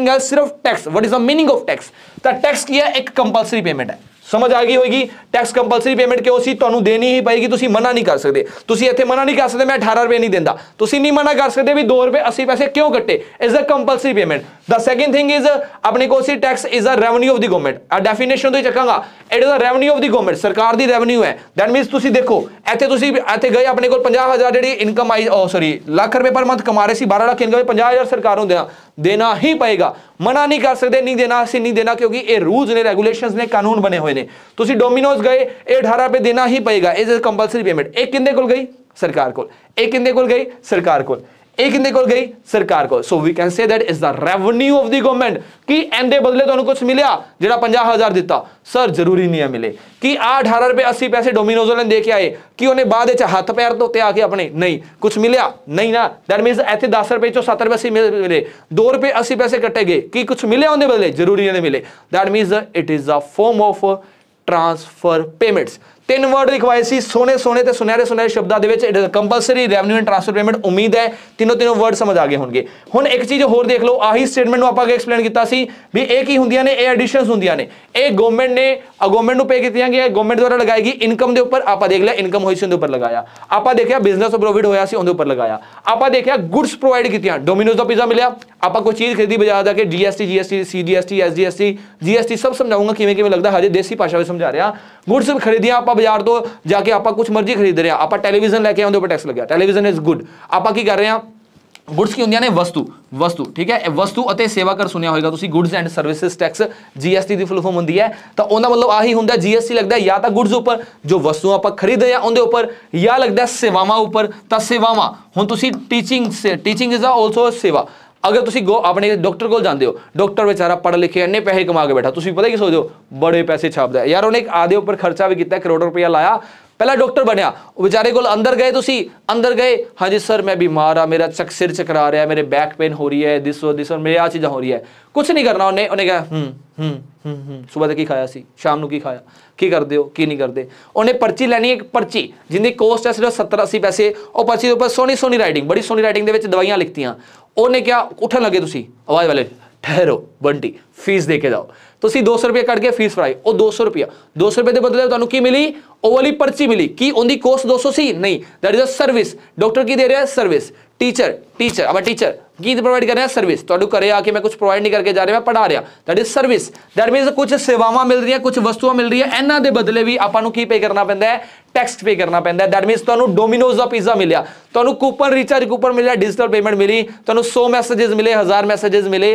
A: एल्स, सिर्फ tax. What is the meaning of tax? तो टैक्स की है एक कंपलसरी पेमेंट है। समझ आ गई होगी? टैक्स कंपलसरी पेमेंट क्यों सी? तुहानूं देनी ही पेगी, तुसीं मना नहीं कर सकते। तुसीं इत्थे मना नहीं कर सकते मैं 18 रुपए नहीं देंदा, तुसीं नहीं मना कर सकते भी 2 रुपए 80 पैसे क्यों कट्टे। Is a compulsory payment. The second thing is अपने को सी tax is a revenue of the government. आ डेफिनेशन तो ही चकांगा, it is a revenue of the government, सरकार दी रेवेन्यू है। दैट मीनस तुसीं देखो इत्थे गए अपने को 50,000 जिहड़ी इनकम आई, सॉरी लाख रुपए पर मंथ कमा रहे सी, 12 लाख इनकम, 50,000 सरकार नूं देना ही पएगा। मना नहीं कर सकते नहीं देना, असीं नहीं देना, क्योंकि ये रूल्स ने, रेगुलेशंस ने, कानून बने हुए ने। तुसीं डोमिनोज गए, ये 18 रुपए देना ही पएगा। Is a compulsory payment. एक किंदे कोल गई? सरकार कोल। एक किंदे कोल गई? सरकार कोल। एक किंदे कोल गई? सरकार कोल। So we can say that is the revenue of the government. कि एंदे बदले तुहानूं कुछ मिलिया जिहड़ा 50,000 दिता? सर जरूरी नहीं है मिले। कि आ 18 रुपए 80 पैसे डोमिनोज वाले दे के आए, कि उन्हें बाद हाथ पैर धोते आके अपने नहीं कुछ मिलिया नहीं ना। दैट मीनस इत्थे 10 रुपए चो 7 रुपए मिले, 2 रुपए 80 पैसे कटे गए, कि कुछ मिले उन्हें बदले? जरूरी नहीं मिले। That means it is a form of transfer payments. 3 word लिखवाए सी सोने सोने ते सुनहरे सुनहरे शब्दां दे विच, it is compulsory, revenue and transfer payment. उम्मीद है तीनों वर्ड समझ आ गए होंगे। हुण एक चीज होर देख लो, आही स्टेटमेंट नूं आपां एक्सप्लेन कीता सी भी ये की हुंदियां ने, ये एडिशंस हुंदियां ने, ये गवर्नमेंट नूं पे कीतियां गईयां, गवर्नमेंट द्वारा लगाएगी इनकम दे उपर। आपां देख लिया इनकम होई सी उहदे उपर लगाया, आपां देखिया बिजनेस तो प्रॉफिट होया सी उहदे उपर लगाया, आपां देखिया गुड्स प्रोवाइड कीतियां, डोमिनोज दा पिज़्ज़ा मिलिया, आपां कोई चीज खरीदी बाजार जाके जीएसटी सीजीएसटी एसजीएसटी जीएसटी सब समझाऊंगा किवें लगदा, हजे देसी भाषा में समझा रहा। गुड्स खरीदियां आपां बाजार तो जाके आप कुछ मर्जी खरीद रहे हैं, आप टेलीविजन लेके आए टैक्स लग गया, टेलीविजन इज गुड। आप की कर रहे हैं? गुड्स की होंदियां ने वस्तु, ठीक है। वस्तु और सेवा कर सुनिया होगा तुसीं, goods and services tax GST की फुल फॉर्म होंदी है। तो उहदा मतलब आही हुंदा, जीएसटी लगता है या तो गुड्स उपर जो वस्तुआं आप खरीद रहे हैं उहदे उपर, या लगता है सेवावां उपर। तो सेवावां हुण तुसीं टीचिंग इज आल्सो सेवा। अगर तुसीं अपने डॉक्टर को जाते हो, डॉक्टर बेचारा पढ़ लिखे इन्ने पैसे कमा के बैठा, तुसीं पता की सोचते हो बड़े पैसे छापदा है यार, उन्हें आदे उपर खर्चा भी किया, करोड़ों रुपया लाया, पहला डॉक्टर बनया, बेचारे को अंदर गए, तुसी अंदर गए, हाँ जी सर मैं बीमार हाँ, मेरा सिर चकरा रहा है, मेरे बैक पेन हो रही है, दिस मेरे आ चीज़ा हो रही है, कुछ नहीं करना। उन्हें कहा सुबह तक की खाया सी, शाम को की खाया, की करते हो की नहीं करते। उन्हें पर्ची लैनी, एक पर्ची जिंदी कोस्ट है सिर्फ 70-80 पैसे, और पर्ची के उपर सोहनी राइटिंग, बड़ी सोहनी राइटिंग के दवाइयां लिखतियां। उन्हें क्या उठन लगे, तुसी आवाज़ वाले ठहरो बंटी फीस दे के जाओ, तुसी 200 रुपये कट के फीस फड़ाई, और 200 रुपये के बदले तुहानूं की मिली? वो वाली पर्ची मिली। की उनकी कोस्ट 200 सी नहीं, that is a service. Doctor की दे रहा है? सर्विस। टीचर अब टीचर की प्रोवाइड कर रहे हैं सर्विस, तो घरे आके मैं कुछ प्रोवाइड नहीं करके जा रहा, मैं पढ़ा रहा, दैट इज सर्विस। दैट मीनस कुछ सेवावां मिल रही है, कुछ वस्तुआं मिल रही है, इन्हां दे बदले भी आपां नूं की पे करना पैंदा है, टैक्स पे करना पैंदा है। दैट मीनस तुहानूं डोमिनोज दा पिज़्ज़ा मिलिया, तुहानूं कूपन रिचार्ज कूपन मिलिया, डिजिटल पेमेंट मिली, तुहानूं 100 मैसेजेस मिले, 1000 मैसेजेस मिले,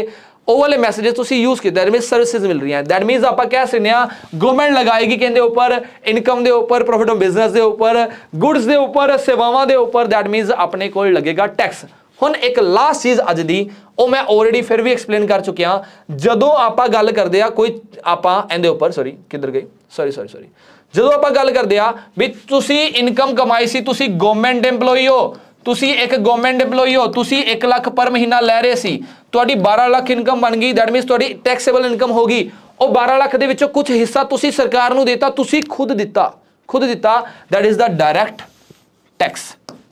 A: ਉਹ ਵਾਲੇ ਮੈਸੇजेस ਤੁਸੀਂ यूज किए, दैट मीनस सर्विसेज मिल रही हैं। दैट मीनस आप कह सकते हैं गवर्नमेंट लगाएगी किहदे उपर, इनकम के उपर, प्रॉफिट ऑफ बिजनेस के उपर, गुड्स के उपर, सेवावां के उपर, दैट मीनस अपने को लगेगा टैक्स। हुण एक लास्ट चीज़ अज दी ਉਹ मैं ऑलरेडी फिर भी एक्सप्लेन कर चुकिया, जदों आप गल करते हैं कोई आप इहदे उपर सॉरी किधर गई सॉरी जदों आप गल करते हैं भी तुसी इनकम कमाई सी, तुसी गवर्नमेंट एम्पलॉई हो, तुसी एक गवर्नमेंट एम्पलॉई हो, तुसी 1 लाख पर महीना लै रहे सी, तुहाडी 12 लाख इनकम बन गई, दैट मीनस तुहाडी टैक्सेबल इनकम होगी, और 12 लाख दे विचों कुछ हिस्सा तुसी सरकार नूं देता, तुसी खुद दिता, that is the direct tax.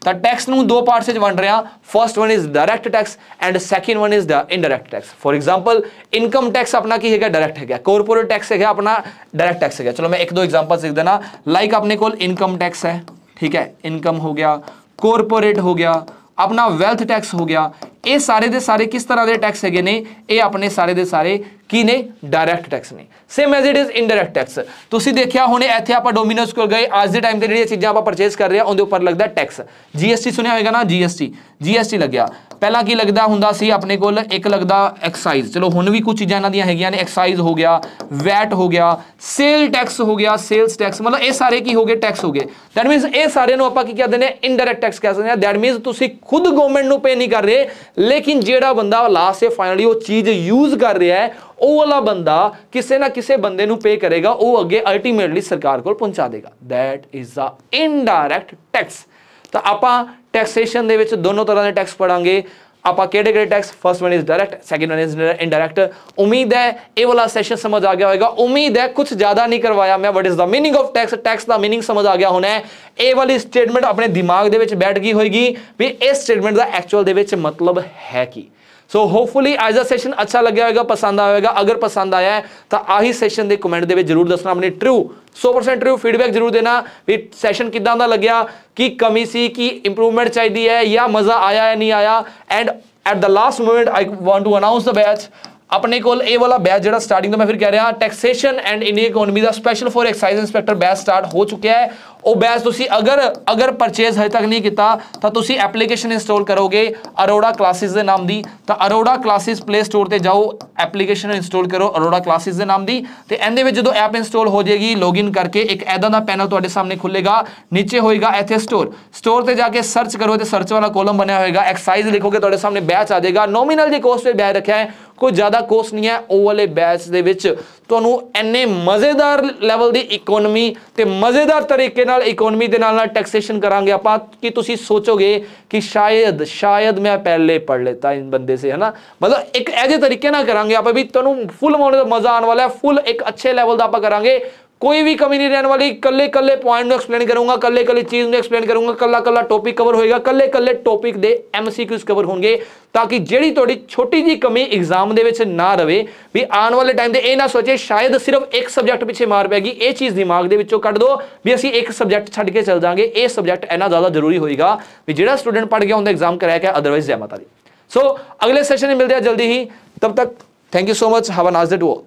A: तो टैक्स नूं 2 पार्ट्स विच वंड रहे हां, first one is direct tax and second one is the indirect tax. For example income tax अपना की है, डायरैक्ट है, कॉरपोरेट टैक्स है अपना, डायरैक्ट टैक्स है। चलो मैं 1-2 एग्जांपल्स लिख देना, लाइक अपने को इनकम टैक्स है, ठीक है, इनकम हो गया, कॉरपोरेट हो गया, अपना वेल्थ टैक्स हो गया, ये सारे दे सारे किस तरह के टैक्स है ने, ये अपने सारे दे सारे की ने डायरैक्ट टैक्स ने। Same as it is indirect tax, तुसी देखिया हुणे इत्थे आपां डोमिनोज कोल गए, आज दे टाइम ते जिहड़ियां चीज़ां आपां परचेज कर रहे हैं उहदे उपर लगदा टैक्स, जीएसटी सुनिया होगा ना, जीएसटी लग्या, पहला की लगदा हुंदा सी अपने कोल, एक लगदा एक्साइज, चलो हुण भी कुछ चीज़ां इन्हां दियां हैगियां ने, एक्साइज हो गया, वैट हो गया, सेल टैक्स हो गया, सेल्स टैक्स, मतलब ये सारे की हो गए टैक्स हो गए। दैट मीनस ये सारे नूं आपां की कहते हैं इनडायरैक्ट टैक्स कह सकते हैं। दैट मीनस तुसी खुद गवर्नमेंट नूं पे नहीं कर रहे, लेकिन जिहड़ा बंदा लास्ट से फाइनली वो चीज़ यूज कर रहा है, ਉਹ वाला बंदा किसी ना किसी बंदे नूं पे करेगा, वो अगे अल्टीमेटली सरकार को पहुंचा देगा। That is the indirect tax. तो आपां टैक्सेशन दे विच दोनों तरह के टैक्स पढ़ांगे, आपां किहड़े tax, first one is direct, second one is indirect. उम्मीद है ये वाला सेशन समझ आ गया होगा, उम्मीद है कुछ ज़्यादा नहीं करवाया मैं, what is the meaning of tax, tax का मीनिंग समझ आ गया होना है, ये वाली स्टेटमेंट अपने दिमाग दे विच बैठ गई होगी भी इस स्टेटमेंट का एक्चुअल दे विच मतलब है कि। सो होपफुली आज का सेशन अच्छा लग्या होगा, पसंद आया होगा। अगर पसंद आया है तो आही सेशन के कमेंट दे जरूर दसना, अपनी ट्रू 100% ट्रू फीडबैक जरूर देना भी सेशन किदां दा लग्या, की कमी सी, की इंप्रूवमेंट चाहिए है, या मज़ा आया है नहीं आया। And at the last moment I want to announce the batch, अपने को ये वाला बैच जो स्टार्टिंग तो मैं फिर कह रहा टैक्सेशन एंड इंडियन इकोनॉमी का special for excise inspector batch start हो चुका है। वो बैच तुसी अगर परचेज हजे तक नहीं किया तो तुसी एप्लीकेशन इंस्टॉल करोगे अरोड़ा क्लासेस के नाम की, तो अरोड़ा क्लासेस प्ले स्टोर पर जाओ, एप्लीकेशन इंस्टॉल करो अरोड़ा क्लासेस के नाम की, तो इहदे जो ऐप इंस्टॉल हो जाएगी, लॉगिन करके एक ऐदा का पैनल तुहाडे सामने खुलेगा, नीचे होएगा इत्थे स्टोर पर जाके सर्च करो तो सर्च वाला कॉलम बनया होएगा, एक्साइज लिखोगे तुहाडे सामने बैच आ जाएगा। नॉमिनल जी कॉस्ट पे बैच रखा है, कोई ज़्यादा कोस्ट नहीं है। वो वाले बैच दे विच तुहानूं इन्ने मज़ेदार लैवल की इकोनॉमी ते मज़ेदार तरीके नाल इकोनॉमी दे नाल टैक्सेशन करांगे आपां कि तुसीं सोचोगे कि शायद मैं पहले पढ़ लेता इन बंदे से, है ना। मतलब एक ऐसे तरीके ना करांगे आप भी तुहानूं फुल अमाउंट मज़ा आने वाला है, फुल एक अच्छे लैवल का आपां करांगे, कोई भी कमी नहीं रहने वाली। कल्ले पॉइंट एक्सप्लेन करूंगा, कल्ले चीज़ में एक्सप्लेन करूंगा, कल्ला टॉपिक कवर होएगा, कल्ले टॉपिक दे MCQs कवर होंगे, ताकि जेड़ी थोड़ी छोटी जी कमी एग्जाम दे विच ना रहे भी आने वाले टाइम ते ना सोचे शायद सिर्फ एक सब्जैक्ट पिछे मार पैगी। ये चीज़ दिमाग दे विचों कट दो भी असीं एक सब्जैक्ट छड्ड के चल जाएंगे, ये सब्जैक्ट इन्ना ज़्यादा जरूरी होएगा भी जिहड़ा स्टूडेंट पढ़ गया उनका एग्जाम कराया गया, अदरवाइज जय माता दी। सो अगले सेशन में मिलते हैं जल्दी ही, तब तक thank you so much, have a nice day to all.